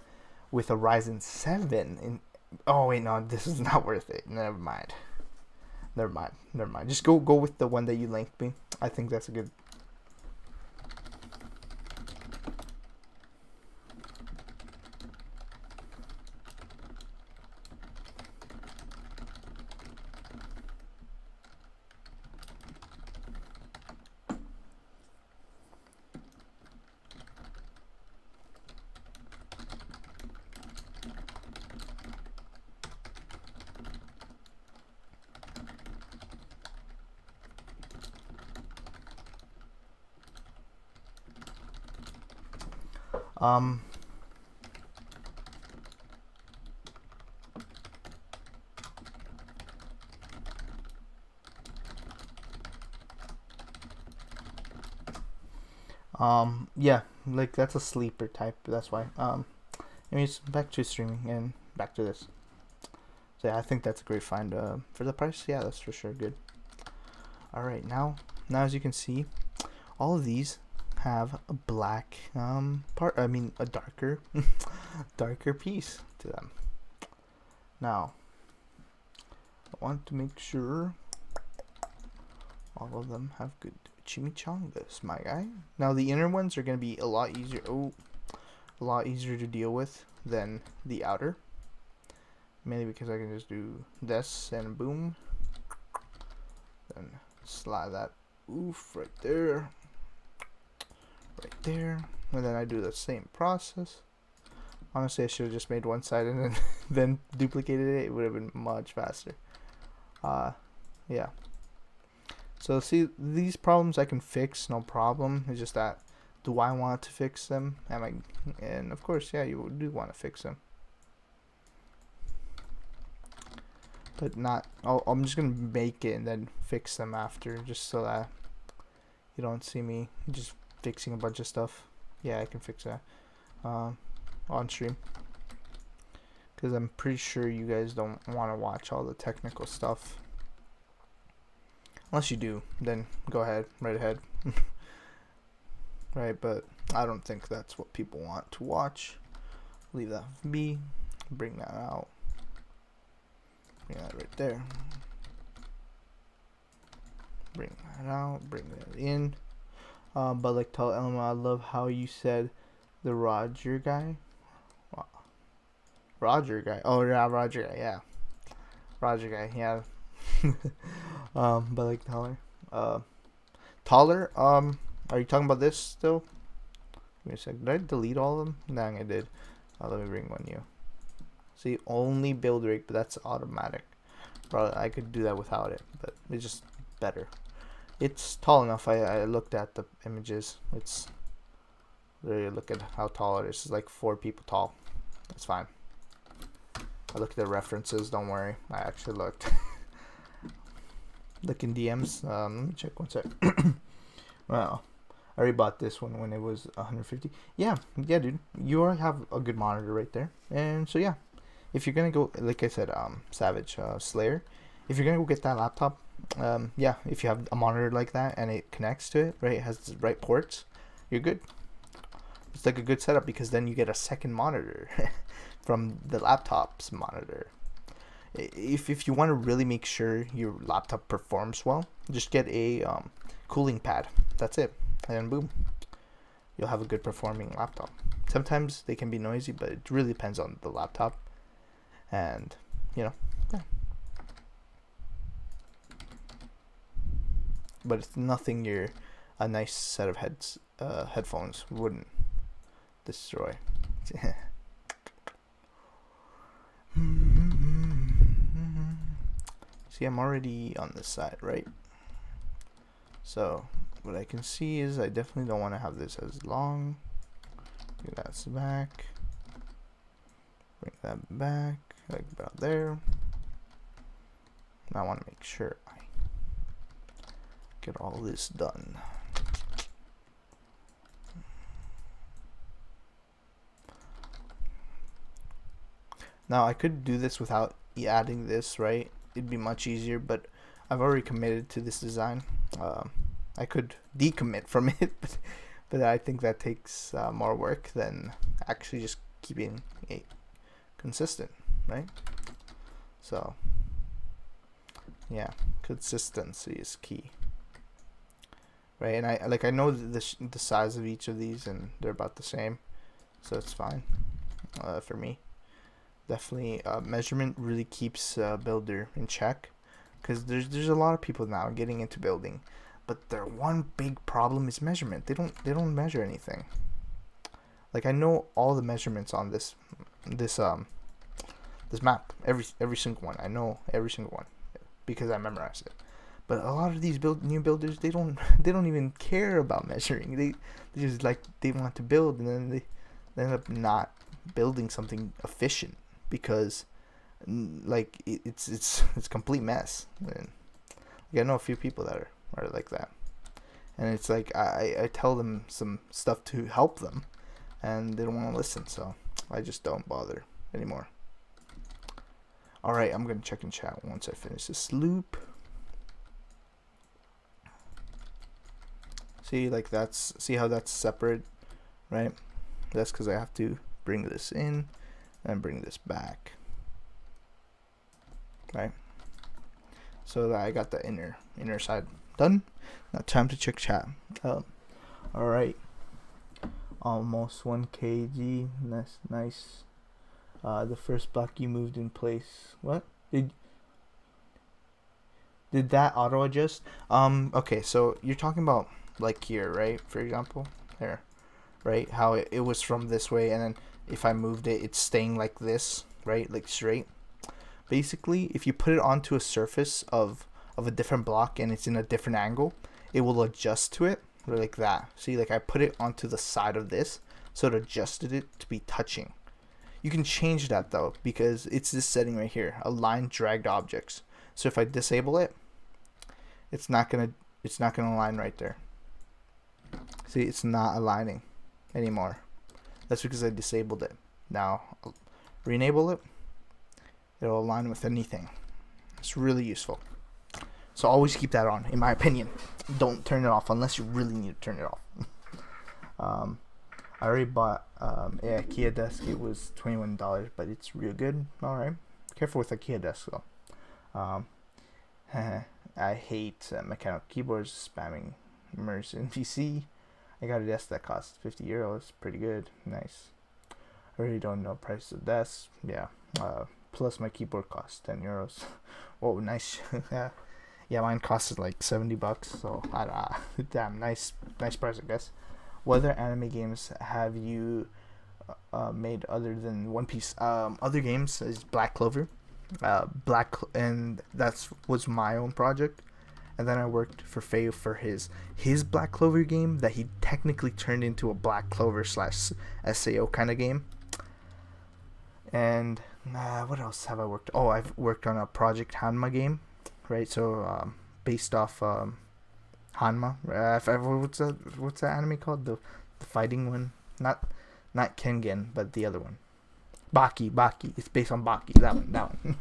with a Ryzen 7. Oh, wait, no, this is not worth it. Never mind. Just go with the one that you linked me. I think that's a good. Yeah, like that's a sleeper type. That's why. Anyways, back to streaming and back to this. So yeah, I think that's a great find. For the price, yeah, that's for sure good. All right, now as you can see, all of these have a black a darker darker piece to them. Now I want to make sure all of them have good chimichangas, my guy. Now the inner ones are going to be a lot easier to deal with than the outer, mainly because I can just do this and boom, then slide that right there, and then I do the same process. Honestly, I should have just made one side and then duplicated it. It would have been much faster. Yeah. So see, these problems I can fix, no problem. It's just that do I want to fix them? And of course, yeah, you do want to fix them. But not, I'm just going to make it and then fix them after, just so that you don't see me just fixing a bunch of stuff. Yeah, I can fix that on stream. Because I'm pretty sure you guys don't want to watch all the technical stuff. Unless you do, then go ahead, right ahead. Right, but I don't think that's what people want to watch. Leave that be. Bring that out. Bring that right there. Bring that out. Bring that in. But like, tell Elma, I love how you said the Roger guy. Roger guy. Oh yeah, Roger guy. Yeah, Roger guy. Yeah. But like taller. Are you talking about this still? Give me a sec. Did I delete all of them? Dang, I did. Let me bring one new. See, only build rig, but that's automatic. Probably I could do that without it, but it's just better. It's tall enough. I looked at the images. It's really, look at how tall it is. It's like 4 people tall. That's fine. I looked at the references. Don't worry. I actually looked. Look in DMs. Let me check one sec. Wow. I already bought this one when it was 150. Yeah, dude. You already have a good monitor right there. And so yeah, if you're gonna go, like I said, Savage Slayer, if you're gonna go get that laptop, yeah, if you have a monitor like that and it connects to it, right, it has the right ports, you're good. It's like a good setup because then you get a second monitor from the laptop's monitor. If you want to really make sure your laptop performs well, just get a cooling pad. That's it, and boom, you'll have a good performing laptop. Sometimes they can be noisy, but it really depends on the laptop, and you know, yeah. But it's nothing a nice set of headphones wouldn't destroy. See, I'm already on this side, right? So what I can see is I definitely don't want to have this as long. That's back. Bring that back, like about there. Now I want to make sure I get all this done. Now I could do this without adding this, right? It'd be much easier, but I've already committed to this design. I could decommit from it, but I think that takes more work than actually just keeping it consistent, right? So yeah, consistency is key, right? And I know the size of each of these, and they're about the same, so it's fine for me. Definitely, measurement really keeps builder in check, because there's a lot of people now getting into building, but their one big problem is measurement. They don't measure anything. Like, I know all the measurements on this map, every single one. I know every single one because I memorized it. But a lot of these new builders, they don't even care about measuring. They just they want to build, and then they end up not building something efficient, because like it's complete mess. And I know a few people that are like that, and it's like I tell them some stuff to help them, and they don't want to listen, so I just don't bother anymore. Alright, I'm gonna check in chat once I finish this loop. See, like see how that's separate, right? That's because I have to bring this in and bring this back, right? So that I got the inner side done. Now time to check chat. Alright, almost 1 kg. That's nice. The first block you moved in place. What did that auto adjust? Okay, so you're talking about like here, right? For example, here, right? How it was from this way, and then if I moved it, it's staying like this, right? Like straight. Basically, if you put it onto a surface of a different block and it's in a different angle, it will adjust to it, or like that. See, like I put it onto the side of this, so it adjusted it to be touching. You can change that though, because it's this setting right here, align dragged objects. So if I disable it, it's not gonna align right there. See, it's not aligning anymore. That's because I disabled it. Now, I'll re-enable it. It'll align with anything. It's really useful. So always keep that on, in my opinion. Don't turn it off unless you really need to turn it off. I already bought a IKEA desk. It was $21, but it's real good. All right. Careful with IKEA desks though. I hate mechanical keyboards spamming immerse in PC. I got a desk that costs €50. Pretty good. Nice. I really don't know price of desks. Yeah. Plus my keyboard costs €10. Oh, nice. Yeah, mine costed like $70. So damn, nice price, I guess. What other anime games have you made other than One Piece? Other games is Black Clover. And that was my own project. And then I worked for Faye for his Black Clover game that he technically turned into a Black Clover / SAO kind of game. And what else have I worked? Oh, I've worked on a Project Hanma game, right? So based off Hanma. What's that anime called? The fighting one? Not Kengen, but the other one. Baki. It's based on Baki. That one.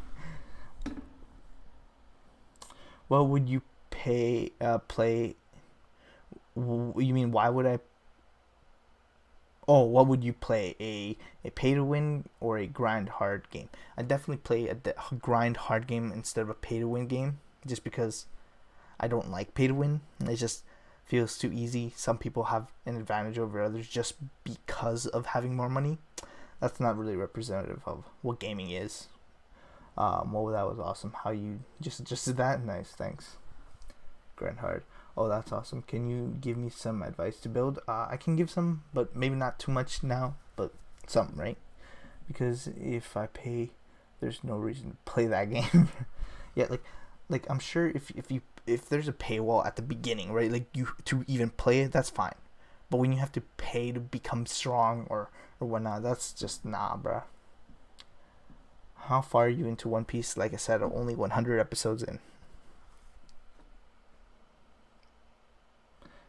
What would you play? You mean why would I? Oh, what would you play? A pay to win or a grind hard game? I definitely play a grind hard game instead of a pay to win game, just because I don't like pay to win. It just feels too easy. Some people have an advantage over others just because of having more money. That's not really representative of what gaming is. That was awesome. How you just did that? Nice, thanks. Grind hard. Oh, that's awesome. Can you give me some advice to build? I can give some, but maybe not too much now, but some, right? Because if I pay, there's no reason to play that game. Yeah, like I'm sure if there's a paywall at the beginning, right? Like you to even play it, that's fine. But when you have to pay to become strong or whatnot, that's just nah, bruh. How far are you into One Piece? Like I said, only 100 episodes in.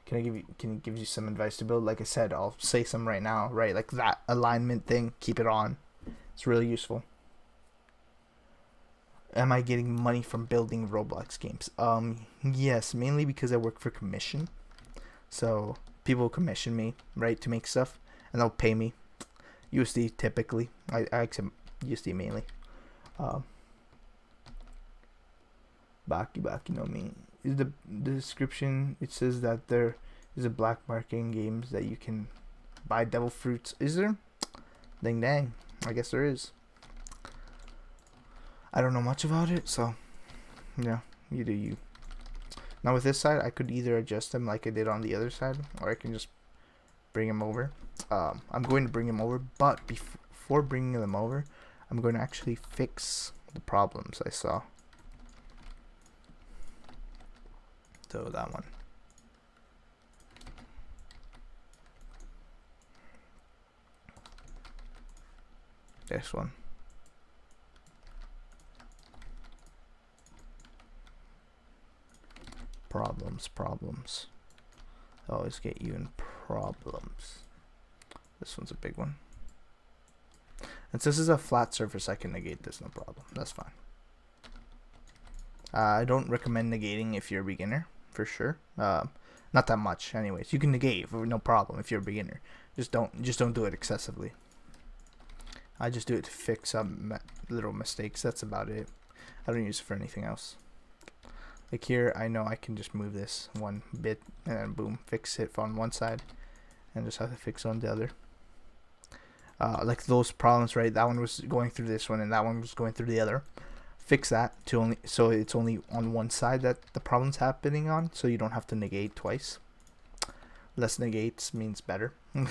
Can I give you some advice to build? Like I said, I'll say some right now, right? Like that alignment thing, keep it on. It's really useful. Am I getting money from building Roblox games? Yes, mainly because I work for commission. So people commission me, right, to make stuff, and they'll pay me USD typically. I accept USD mainly. Baki no me. Is the description, it says that there is a black market in games that you can buy devil fruits. Is there? Dang dang. I guess there is. I don't know much about it, so yeah, you do you. Now with this side, I could either adjust them like I did on the other side, or I can just bring them over. I'm going to bring them over, but before bringing them over, I'm going to actually fix the problems I saw. So that one. This one. Problems. I always get you in problems. This one's a big one. And since this is a flat surface, I can negate this, no problem. That's fine. I don't recommend negating if you're a beginner, for sure. Not that much, anyways. You can negate, no problem, if you're a beginner. Just don't do it excessively. I just do it to fix some little mistakes. That's about it. I don't use it for anything else. Like here, I know I can just move this one bit and then boom, fix it on one side, and just have to fix on the other. Like those problems, right? That one was going through this one, and that one was going through the other. Fix that so it's only on one side that the problem's happening on, so you don't have to negate twice. Less negates means better. You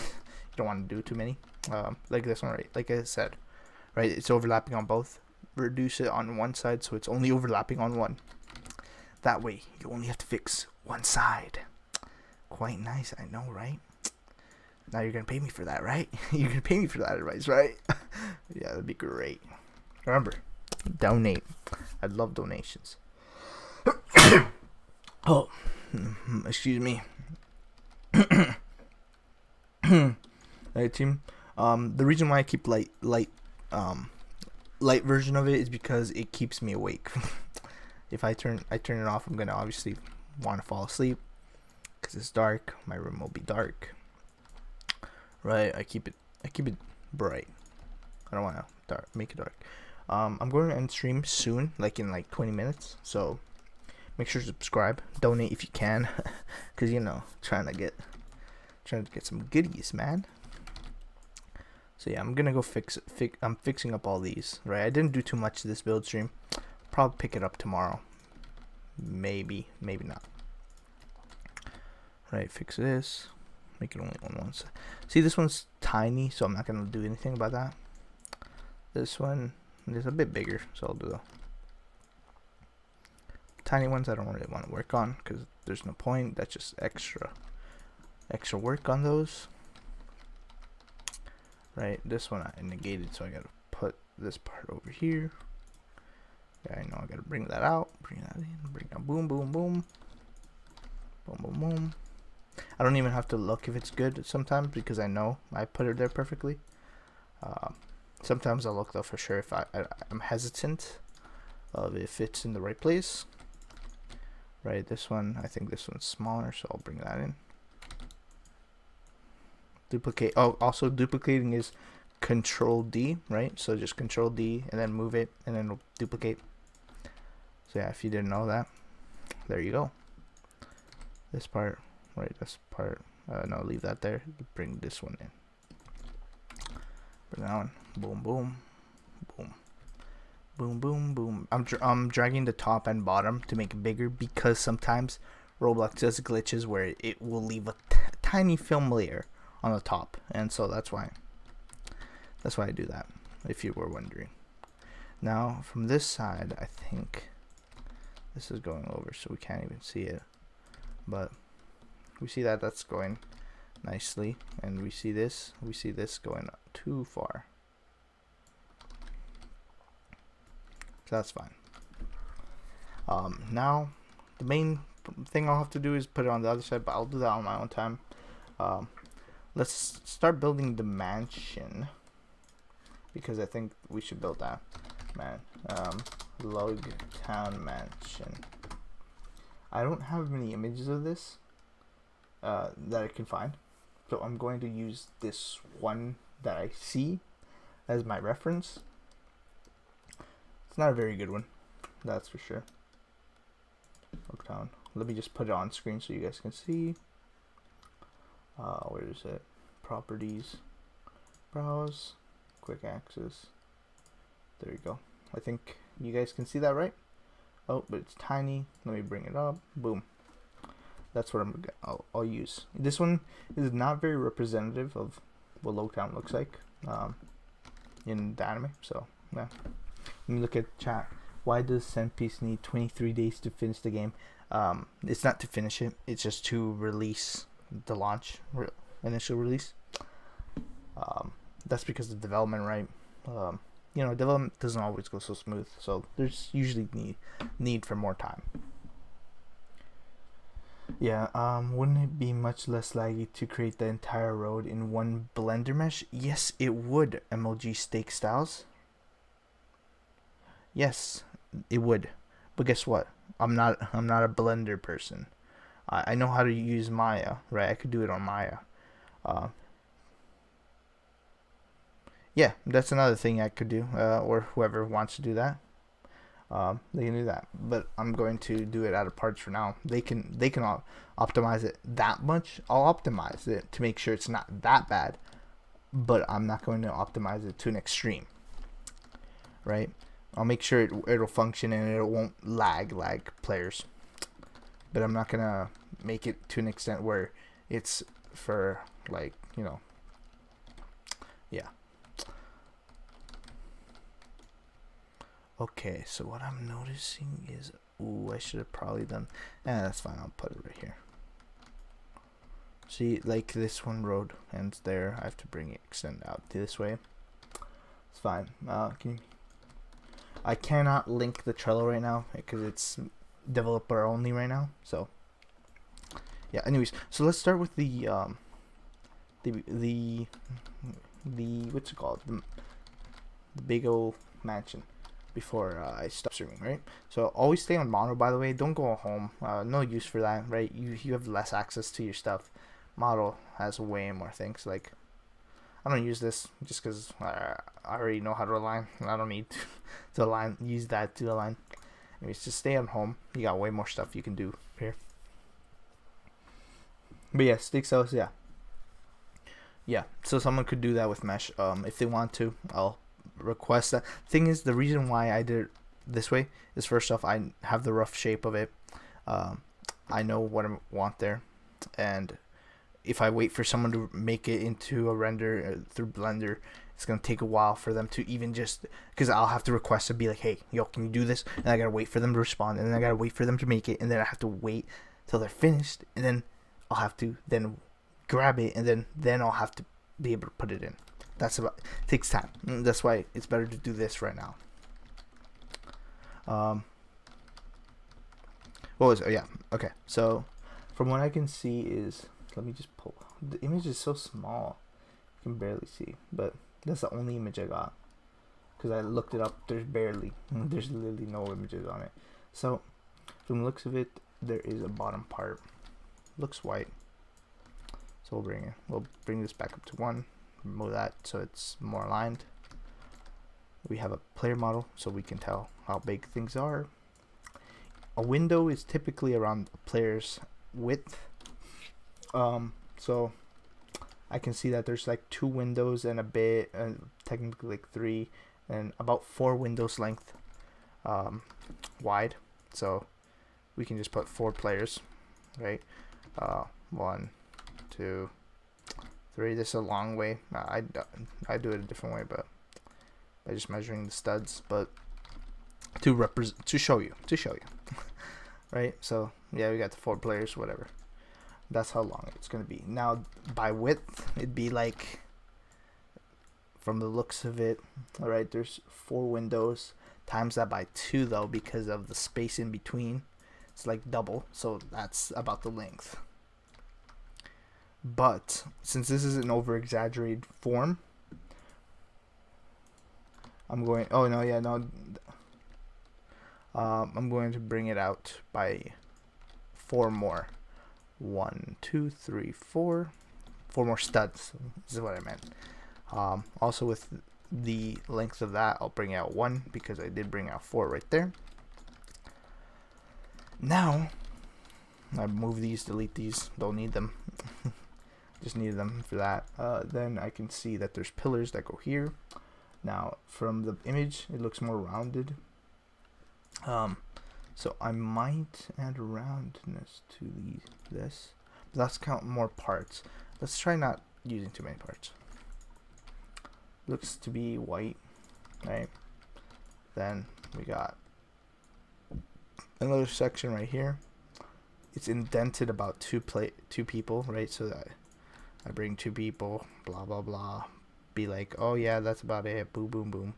don't want to do too many. Like this one, right? Like I said, right? It's overlapping on both. Reduce it on one side so it's only overlapping on one. That way, you only have to fix one side. quite nice. I know, right? Now you're gonna pay me for that, right? You're gonna pay me for that advice, right? Yeah, that'd be great. Remember, donate. I love donations. Oh, excuse me. Alright, team. The reason why I keep light version of it is because it keeps me awake. If I turn it off, I'm gonna obviously want to fall asleep because it's dark. My room will be dark. Right? I keep it bright. I don't want to make it dark. I'm going to end stream soon, like in like 20 minutes. So make sure to subscribe, donate if you can, because you know, trying to get some goodies, man. So yeah, I'm gonna go I'm fixing up all these. Right, I didn't do too much to this build stream. Probably pick it up tomorrow. Maybe not. Right, fix this. Make it only on one side. See, this one's tiny, so I'm not gonna do anything about that. This one is a bit bigger, so I'll do the tiny ones. I don't really want to work on because there's no point. That's just extra work on those. Right, this one I negated, so I gotta put this part over here. Yeah, I know I gotta bring that out, bring that in, bring that boom, boom, boom, boom, boom, boom. I don't even have to look if it's good sometimes because I know I put it there perfectly. Sometimes I'll look though for sure if I'm hesitant of if it's in the right place. Right, this one, I think this one's smaller, so I'll bring that in. Duplicate. Oh, also duplicating is Control D, right? So just Control D and then move it and then duplicate. So yeah, if you didn't know that, there you go. This part, right? This part. No, leave that there. Bring this one in. Bring that one. Boom, boom, boom, boom, boom, boom. I'm dragging the top and bottom to make it bigger because sometimes Roblox does glitches where it will leave a tiny film layer on the top, and so that's why I do that, if you were wondering. Now from this side, I think this is going over, so we can't even see it, but we see that that's going nicely, and we see this going too far, so that's fine. Now the main thing I'll have to do is put it on the other side, but I'll do that on my own time. Let's start building the mansion, because I think we should build that. Logtown mansion. I don't have many images of this that I can find, so I'm going to use this one that I see as my reference. It's not a very good one, that's for sure. Logtown. Let me just put it on screen so you guys can see. Where is it? Properties, browse, quick access. There you go. I think you guys can see that, right? Oh, but it's tiny. Let me bring it up. Boom. That's what I'll use. This one is not very representative of what Logtown looks like in the anime. So yeah. Let me look at chat. Why does Sen Piece need 23 days to finish the game? It's not to finish it. It's just to release the launch initial release. That's because of development, right? You know, development doesn't always go so smooth, so there's usually need for more time. Yeah, wouldn't it be much less laggy to create the entire road in one Blender mesh? Yes, it would. MLG Steak Styles. Yes, it would. But guess what? I'm not a Blender person. I know how to use Maya, right? I could do it on Maya. Yeah, that's another thing I could do, or whoever wants to do that, they can do that. But I'm going to do it out of parts for now. They can optimize it that much. I'll optimize it to make sure it's not that bad, but I'm not going to optimize it to an extreme, right? I'll make sure it'll function and it won't lag players. But I'm not gonna make it to an extent where it's for, like, you know, yeah. Okay, so what I'm noticing is, ooh, I should have probably done, that's fine, I'll put it right here. See, like this one road ends there. I have to bring it extend out this way. It's fine. I cannot link the Trello right now because it's developer only right now. So yeah. Anyways, so let's start with the what's it called? The big old mansion before I stop streaming, right? So always stay on model, by the way. Don't go home. No use for that, right? You have less access to your stuff. Model has way more things. Like, I don't use this just because I already know how to align. I don't need to align. Use that to align. Anyways, just stay at home. You got way more stuff you can do here. But yeah, stick cells, yeah. Yeah, so someone could do that with mesh. If they want to, I'll request that. Thing is, the reason why I did it this way is, first off, I have the rough shape of it. I know what I want there, and if I wait for someone to make it into a render through Blender, it's gonna take a while for them to even just, because I'll have to request to be like, hey, yo, can you do this? And I gotta wait for them to respond, and then I gotta wait for them to make it, and then I have to wait till they're finished, and then I'll have to then grab it, and then I'll have to be able to put it in. It takes time. That's why it's better to do this right now. What was it? Oh, yeah. Okay. So from what I can see is, let me just pull. The image is so small, you can barely see. But that's the only image I got, because I looked it up. There's literally no images on it. So from the looks of it, there is a bottom part. Looks white. So we'll bring this back up to 1. Remove that so it's more aligned. We have a player model so we can tell how big things are. A window is typically around a player's width. So I can see that there's like 2 windows and a bit, technically like 3, and about 4 windows length wide. So we can just put 4 players, right? 1, 2, 3. This is a long way. I do it a different way, but by just measuring the studs, but to show you, right? So yeah, we got the 4 players, whatever. That's how long it's gonna be. Now by width, it'd be like, from the looks of it, all right, there's 4 windows. Times that by 2 though, because of the space in between. It's like double, so that's about the length. But since this is an over exaggerated form, I'm going, oh no, yeah, no, I'm going to bring it out by 4 more. 1, 2, 3, 4. 4 more studs. This is what I meant. Also with the length of that, I'll bring out 1 because I did bring out 4 right there. Now I move these, delete these, don't need them. Just need them for that. Then I can see that there's pillars that go here. Now from the image, it looks more rounded. So I might add roundness to this. But let's count more parts. Let's try not using too many parts. Looks to be white, right? Then we got another section right here. It's indented about two people, right? So that I bring 2 people, blah blah blah. Be like, oh yeah, that's about it. Boom boom boom.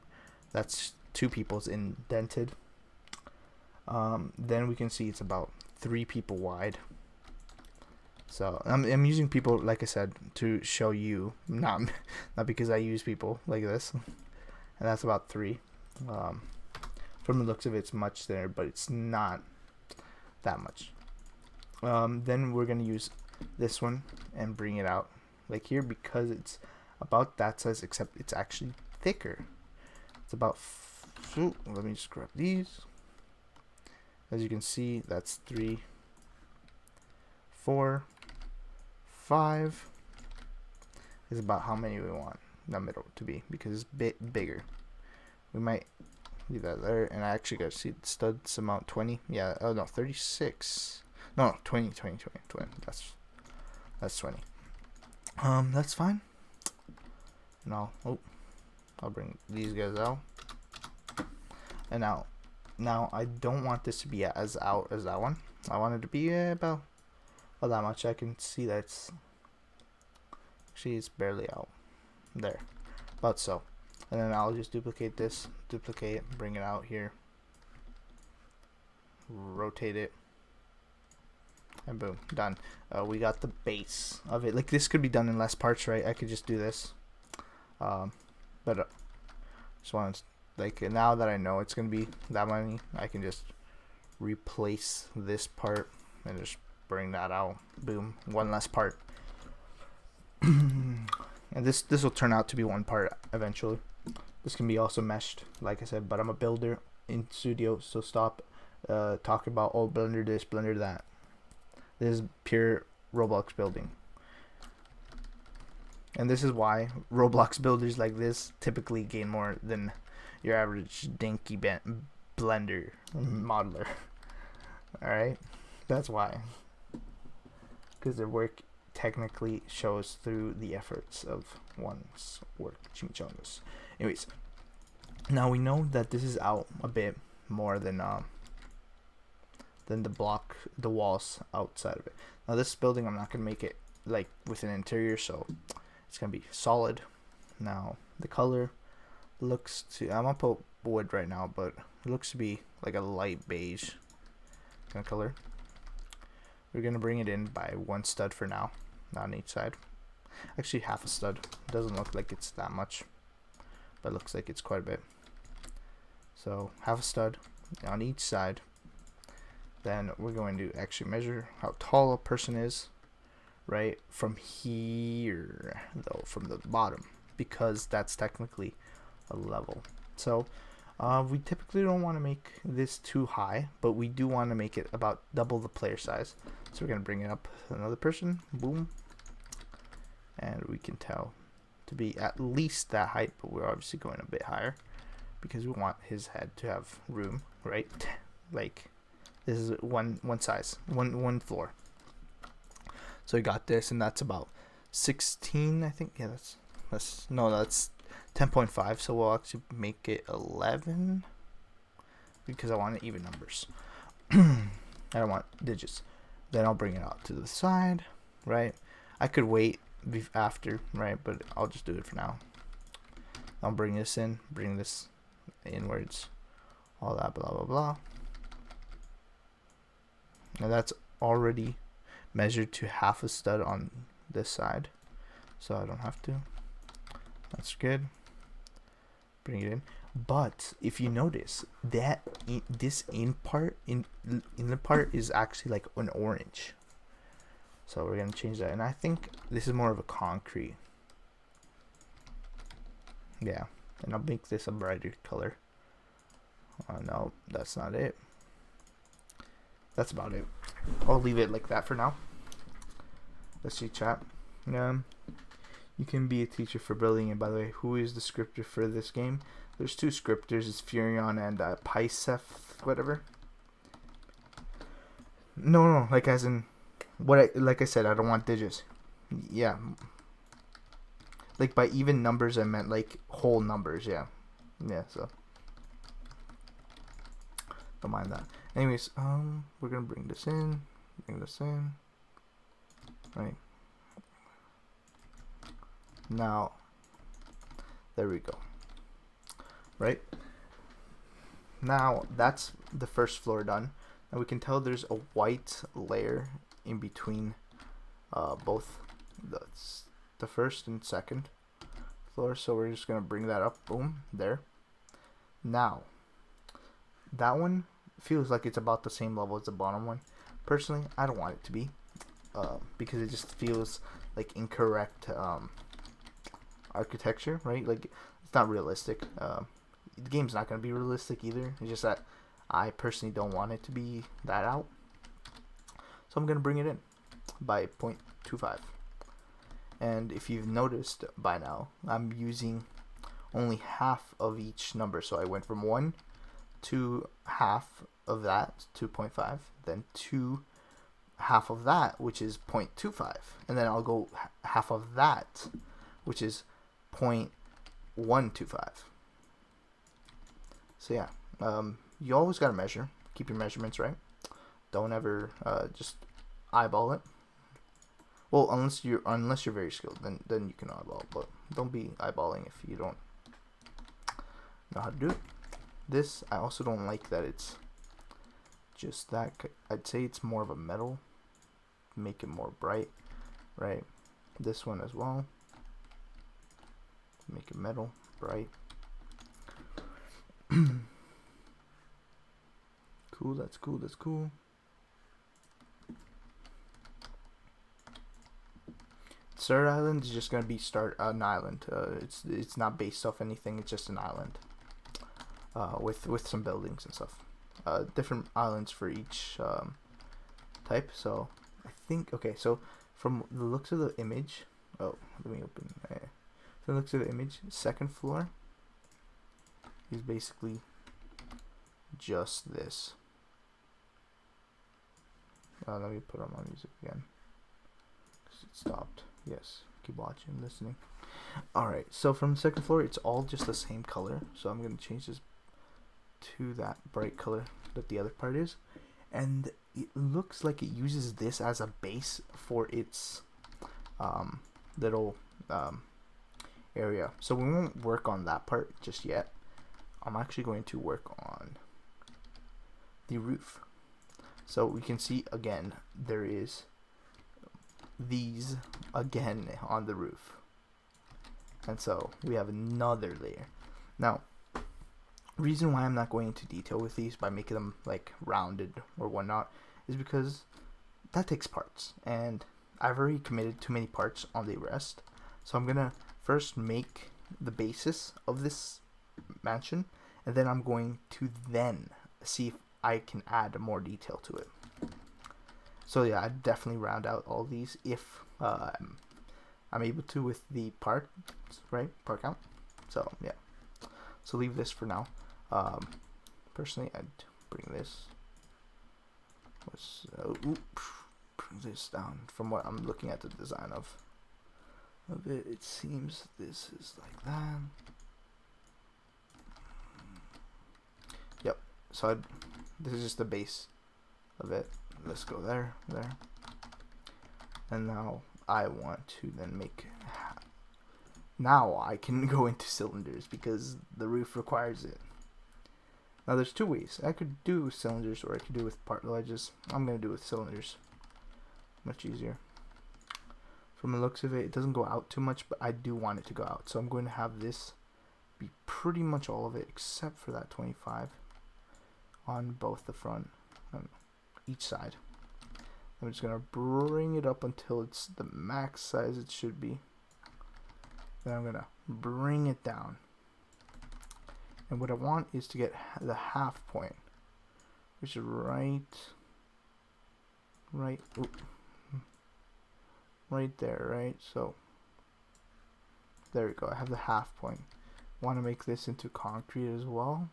That's 2 people's indented. Then we can see it's about 3 people wide. So I'm using people, like I said, to show you, not because I use people like this. And that's about 3. From the looks of it, it's much there, but it's not that much. Then we're gonna use this one and bring it out like here, because it's about that size, except it's actually thicker. It's about let me just grab these. As you can see, that's 3, 4, 5 is about how many we want the middle to be, because it's a bit bigger. We might leave that there, and I actually got to see the studs amount 20. Yeah, oh no, 36. No, 20. That's 20. That's fine. And I'll bring these guys out. And now I don't want this to be as out as that one. I want it to be about that much. I can see that it's Actually, it's barely out. There. About so. And then I'll just duplicate this, duplicate, bring it out here, rotate it, and boom, done. We got the base of it. Like, this could be done in less parts, right? I could just do this. But just want to, like, now that I know it's going to be that many, I can just replace this part and just bring that out. Boom, one less part. And this will turn out to be one part eventually. This can be also meshed, like I said, but I'm a builder in Studio, so stop talking about, oh, Blender this, Blender that. This is pure Roblox building. And this is why Roblox builders like this typically gain more than your average dinky Blender modeler. Alright? That's why. Because their work technically shows through the efforts of one's work. Chimichangas. Anyways, now we know that this is out a bit more than the walls outside of it. Now this building, I'm not gonna make it like with an interior, so it's gonna be solid. Now the color looks to, I'm gonna put wood right now, but it looks to be like a light beige kind of color. We're gonna bring it in by one stud for now, not on each side. Actually, half a stud. It doesn't look like it's that much, but it looks like it's quite a bit. So half a stud on each side. Then we're going to actually measure how tall a person is, right, from here, though, from the bottom, because that's technically a level. So we typically don't want to make this too high, but we do want to make it about double the player size. So we're going to bring it up another person, boom, and we can tell to be at least that height, but we're obviously going a bit higher because we want his head to have room, right? Like, this is one size, one floor. So we got this, and that's about 16, I think. Yeah, that's 10.5. So we'll actually make it 11 because I want even numbers. I don't want digits. Then I'll bring it out to the side, right? I could wait after, right? But I'll just do it for now. I'll bring this in, bring this inwards, all that, blah blah blah. Now that's already measured to half a stud on this side, so I don't have to. That's good. Bring it in. But if you notice that this inner part is actually like an orange, so we're gonna change that. And I think this is more of a concrete. Yeah, and I'll make this a brighter color. No, that's not it. That's about it. I'll leave it like that for now. Let's see, chat. You can be a teacher for building. And by the way, who is the scripter for this game? There's two scripters. It's Furion and Pisef, whatever. No, like as in like I said, I don't want digits. Yeah. Like by even numbers, I meant like whole numbers. Yeah. So don't mind that. Anyways, we're gonna bring this in, right? Now, there we go. Right? Now that's the first floor done, and we can tell there's a white layer in between both the first and second floor. So we're just gonna bring that up. Boom, there. Now, that one feels like it's about the same level as the bottom one. Personally, I don't want it to be, because it just feels like incorrect architecture, right? Like, it's not realistic. The game's not going to be realistic either. It's just that I personally don't want it to be that out. So I'm going to bring it in by 0.25. And if you've noticed by now, I'm using only half of each number. So I went from 1 to half of that, 2.5, then 2 half of that, which is 0.25, and then I'll go half of that, which is 0.125. So yeah, you always got to measure. Keep your measurements right. Don't ever just eyeball it. Well, unless you're very skilled, then you can eyeball, but don't be eyeballing if you don't know how to do it. This, I also don't like that it's just that. I'd say it's more of a metal. Make it more bright, right? This one as well. Make it metal, bright. Cool, that's cool, that's cool. Third island is just gonna be an island. It's not based off anything. It's just an island. With some buildings and stuff. Different islands for each type. So I think, okay, so from the looks of the image, oh, let me open. From the looks of the image, second floor is basically just this. Let me put on my music again, 'cause it stopped. Yes, keep watching, listening. Alright, so from the second floor, it's all just the same color. So I'm going to change this to that bright color that the other part is. And it looks like it uses this as a base for its little area. So we won't work on that part just yet. I'm actually going to work on the roof. So we can see again, there is these again on the roof. And so we have another layer. Now, reason why I'm not going into detail with these by making them like rounded or whatnot is because that takes parts. And I've already committed too many parts on the rest. So I'm going to first make the basis of this mansion. And then I'm going to then see if I can add more detail to it. So yeah, I'd definitely round out all these if I'm able to with the parts, right? Part count. So yeah. So leave this for now. Personally, I'd bring this. Bring this down. From what I'm looking at the design of it, it seems this is like that. Yep. So this is just the base of it. Let's go there. And now I want to then make. Now I can go into cylinders because the roof requires it. Now there's two ways. I could do cylinders or I could do with part ledges. I'm going to do with cylinders. Much easier. From the looks of it, it doesn't go out too much, but I do want it to go out. So I'm going to have this be pretty much all of it except for that 25 on both the front and each side. I'm just going to bring it up until it's the max size it should be. Then I'm going to bring it down. And what I want is to get the half point, which is right there, right? So there we go. I have the half point. Want to make this into concrete as well.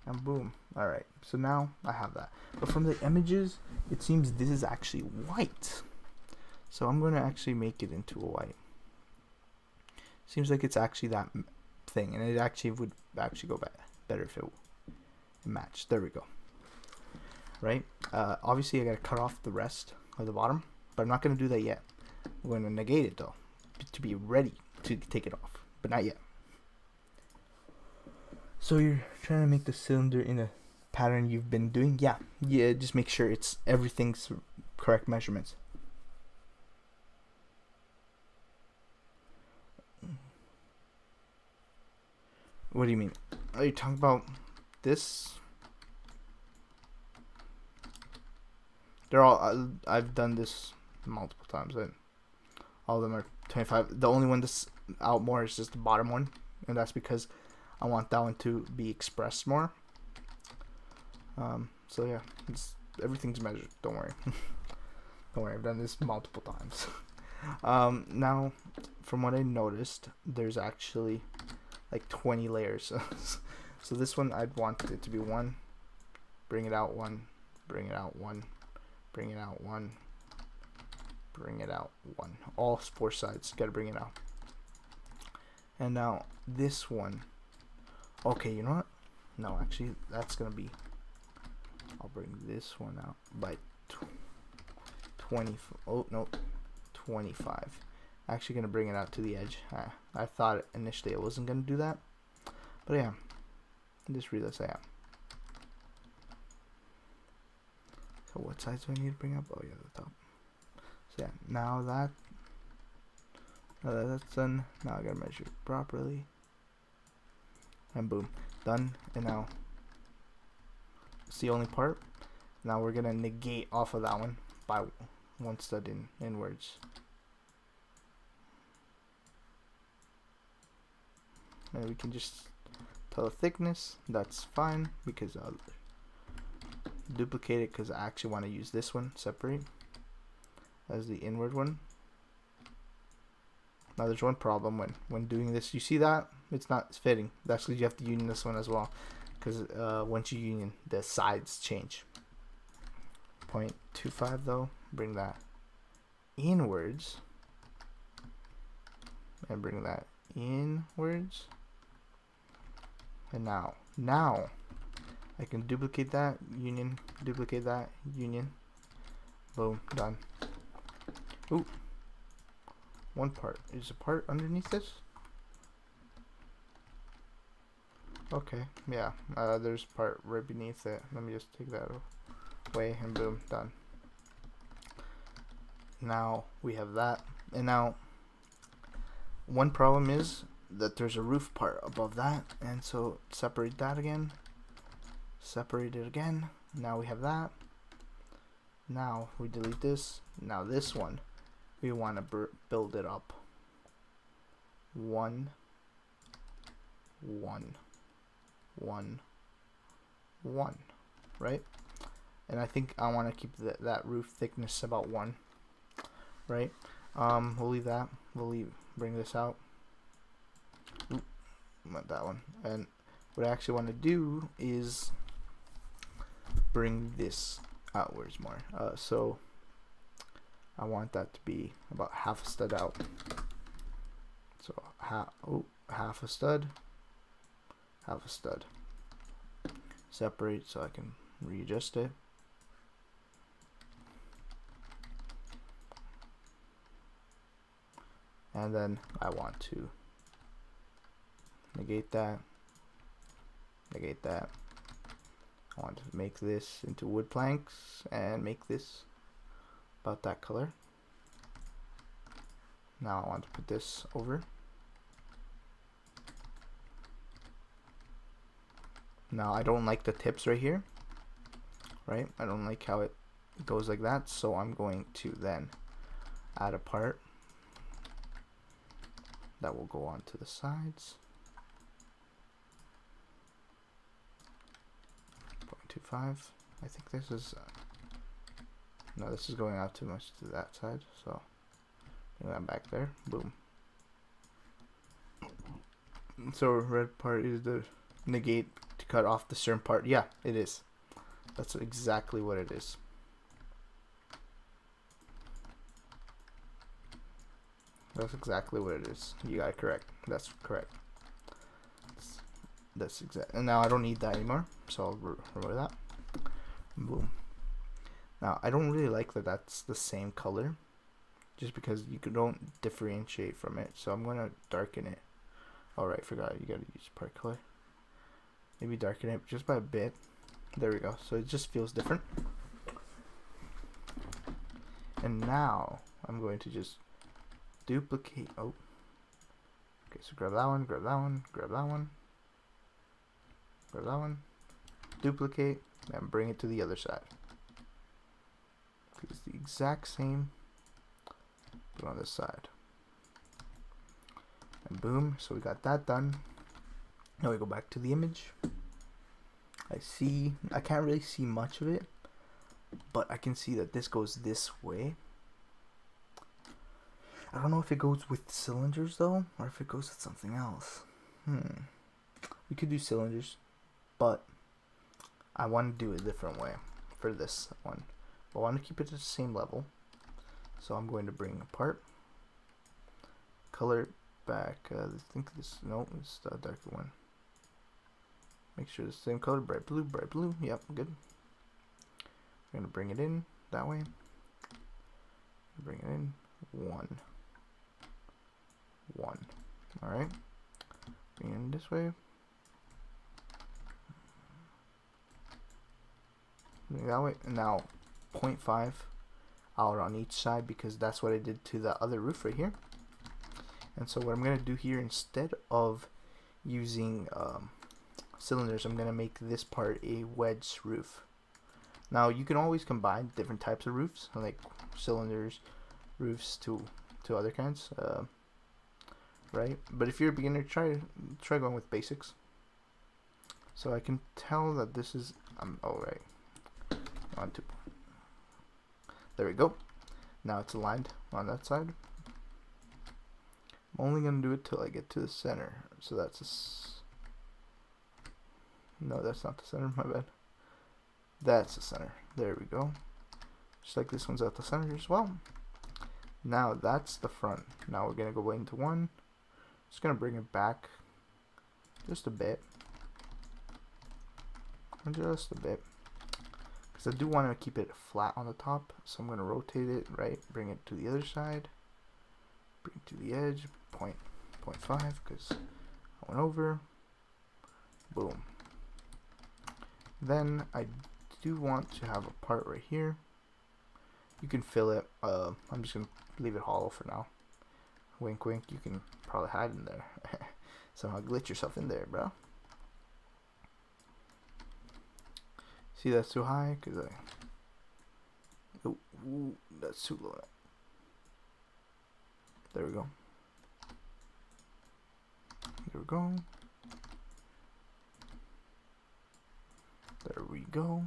And boom. Alright, so now I have that. But from the images, it seems this is actually white. So I'm going to actually make it into a white. Seems like it's actually that thing. And it actually would actually go better if it matched. There we go. Right? Obviously, I got to cut off the rest of the bottom. But I'm not going to do that yet. I'm going to negate it, though. To be ready to take it off. But not yet. So you're trying to make the cylinder in a pattern you've been doing? Yeah, just make sure it's everything's correct measurements. What do you mean? Are you talking about this? They're all, I've done this multiple times. All of them are 25. The only one that's out more is just the bottom one. And that's because I want that one to be expressed more. So yeah, everything's measured. Don't worry. Don't worry. I've done this multiple times. Now, from what I noticed, there's actually like 20 layers. So this one, I'd want it to be one. Bring it out one. Bring it out one. Bring it out one. Bring it out one. All four sides. Gotta bring it out. And now this one. Okay, you know what? No, actually, that's gonna be. I'll bring this one out by 20. Oh no, 25. Actually gonna bring it out to the edge. I thought initially I wasn't gonna do that, but I am. I just realized I am. So what sides do I need to bring up? Oh yeah, the top. So yeah, now that's done. Now I gotta measure it properly. And boom, done. And now it's the only part. Now we're gonna negate off of that one by one stud inwards. And we can just tell the thickness. That's fine because I'll duplicate it because I actually want to use this one separate as the inward one. Now there's one problem when doing this. You see that it's not fitting. That's because you have to union this one as well, because once you union, the sides change. 0.25 though, bring that inwards and bring that inwards. And now I can duplicate that, union, duplicate that, union. Boom, done. Ooh. One part. Is a part underneath this? Okay, yeah. There's a part right beneath it. Let me just take that away and boom, done. Now we have that. And now one problem is that there's a roof part above that, and so separate that again. Separate it again. Now we have that. Now we delete this. Now this one, we want to build it up. 1, 1, 1, 1, right? And I think I want to keep that roof thickness about 1, right? We'll leave that. Bring this out. Oop, not that one. And what I actually want to do is bring this outwards more. So I want that to be about half a stud out. So half a stud, half a stud. Separate so I can readjust it. And then I want to negate that, negate that. I want to make this into wood planks and make this about that color. Now I want to put this over. Now I don't like the tips right here, right? I don't like how it goes like that, so I'm going to then add a part that will go on to the sides. 0.25. I think this is no, this is going out too much to that side, so bring that back there. Boom. So red part is the negate to cut off the certain part. Yeah, it is. That's exactly what it is. That's exactly what it is. You got it correct. That's correct. That's exact. And now I don't need that anymore, so I'll remove that. Boom. Now I don't really like that that's the same color, just because you don't differentiate from it. So I'm gonna darken it. Alright, forgot you gotta use part color. Maybe darken it just by a bit. There we go. So it just feels different. And now I'm going to just duplicate. Oh, okay. So grab that one, grab that one, grab that one, grab that one, duplicate, and bring it to the other side. It's the exact same, but on this side. And boom. So we got that done. Now we go back to the image. I can't really see much of it, but I can see that this goes this way. I don't know if it goes with cylinders though, or if it goes with something else. We could do cylinders, but I want to do it a different way for this one. I want to keep it at the same level, so I'm going to bring apart, color it back. I think this, no, it's the darker one. Make sure it's the same color, bright blue, yep, good. I'm going to bring it in that way. bring it in, 1, 1. All right, bring it in this way. That way. Now 0.5 out on each side, because that's what I did to the other roof right here. And so what I'm gonna do here, instead of using cylinders, I'm gonna make this part a wedge roof. Now you can always combine different types of roofs, like cylinders roofs to other kinds, right? But if you're a beginner, try going with basics. So I can tell that this is all right. There we go. Now it's aligned on that side. I'm only gonna do it till I get to the center. So that's no, that's not the center. My bad. That's the center. There we go. Just like this one's at the center as well. Now that's the front. Now we're gonna go into one. Just gonna bring it back just a bit. Just a bit. Because I do want to keep it flat on the top, so I'm going to rotate it, right, bring it to the other side, bring it to the edge, 0.5, because I went over, boom. Then I do want to have a part right here. You can fill it, I'm just going to leave it hollow for now. Wink wink, you can probably hide in there. Somehow glitch yourself in there, bro. See, that's too high, because ooh, that's too low. There we go. There we go. There we go.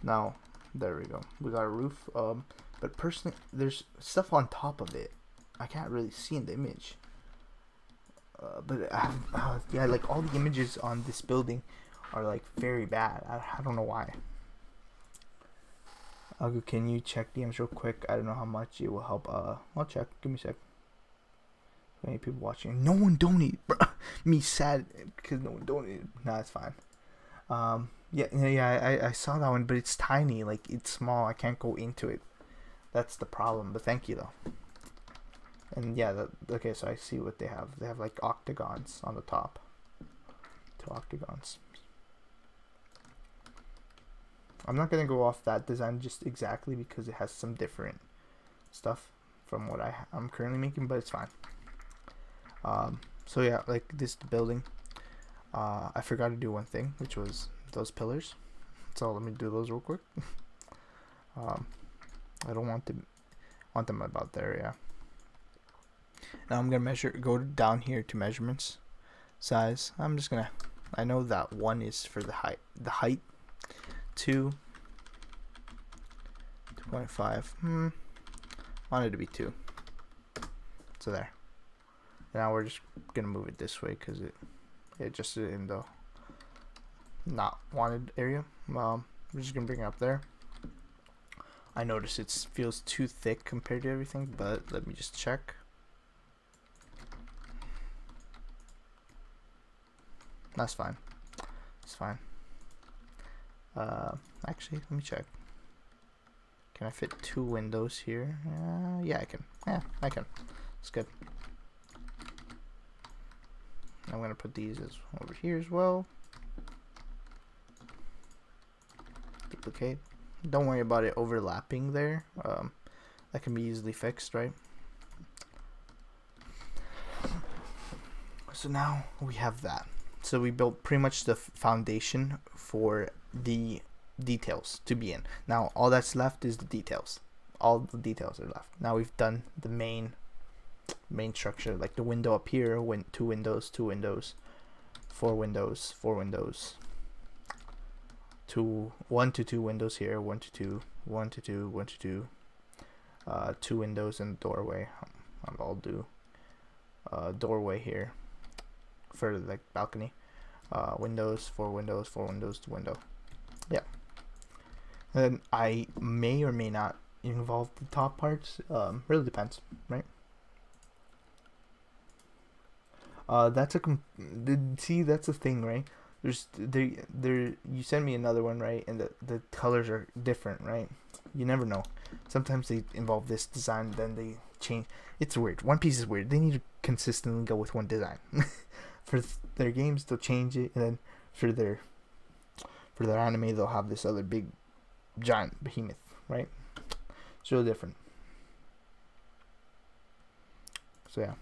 Now, there we go. We got a roof, but personally, there's stuff on top of it. I can't really see in the image. But yeah, like all the images on this building are like very bad. I don't know why. Can you check DMs real quick? I don't know how much it will help. I'll check. Give me a sec. Many people watching. No one donated, bro. Me sad because no one donated. Nah, it's fine. Yeah. I saw that one, but it's tiny. Like it's small. I can't go into it. That's the problem. But thank you though. And yeah, okay. So I see what they have. They have like octagons on the top. 2 octagons. I'm not gonna go off that design just exactly because it has some different stuff from what I'm currently making, but it's fine. So yeah, like this building, I forgot to do one thing, which was those pillars. So let me do those real quick. I don't want them about there. Yeah. Now I'm gonna go down here to measurements, size. I know that 1 is for the height. 2, 2.5. Want it to be 2. So there. Now we're just gonna move it this way because it just in the not wanted area. We're just gonna bring it up there. I notice it feels too thick compared to everything, but let me just check. That's fine. It's fine. Actually, let me check. Can I fit 2 windows here? Yeah, I can. Yeah, I can. It's good. I'm gonna put these over here as well. Duplicate. Don't worry about it overlapping there. That can be easily fixed, right? So now we have that. So we built pretty much the foundation for the details to be in. Now all that's left is the details. All the details are left. Now we've done the main structure, like the window up here, 2 windows, 2 windows, 4 windows, 4 windows, 1 to 2 windows here, 1 to 2, 1 to 2, 1 to 2, 2 windows and doorway. I'll do doorway here for the balcony. Windows, 4 windows, 4 windows, 2 window. Yeah. And I may or may not involve the top parts. Really depends, right? That's the thing, right? You send me another one, right? And the colors are different, right? You never know. Sometimes they involve this design, then they change. It's weird. One Piece is weird. They need to consistently go with one design. For their games, they'll change it, and then for their anime, they'll have this other big giant behemoth, right? It's really different. So yeah.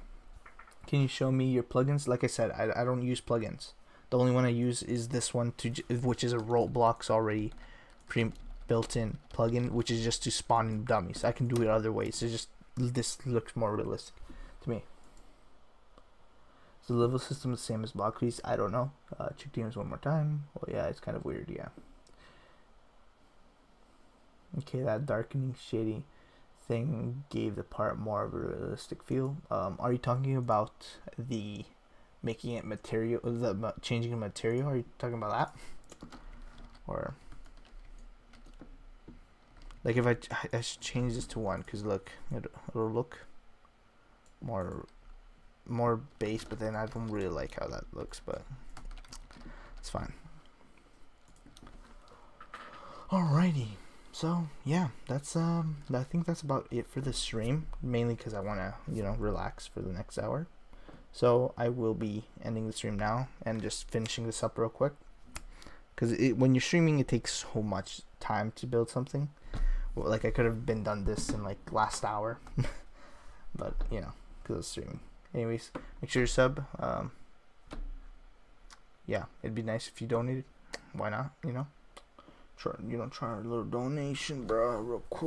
Can you show me your plugins? Like I said, I don't use plugins. The only one I use is this one, which is a Roblox already built-in plugin, which is just to spawn in dummies. I can do it other ways. It's just this looks more realistic to me. Is the level system the same as Block Piece? I don't know. Check teams one more time. Well, yeah, it's kind of weird. Yeah. Okay, that darkening, shady thing gave the part more of a realistic feel. Are you talking about the making it material, the changing the material? Are you talking about that? Or like if I should change this to 1, because look, it'll look more base, but then I don't really like how that looks, but it's fine. Alrighty. So yeah, that's I think that's about it for the stream, mainly because I want to relax for the next hour. So I will be ending the stream now and just finishing this up real quick, because when you're streaming, it takes so much time to build something. Well, like I could have been done this in like last hour, but because of streaming. Anyways, make sure you sub. Yeah, it'd be nice if you donated. Why not? Try a little donation, bro, real quick.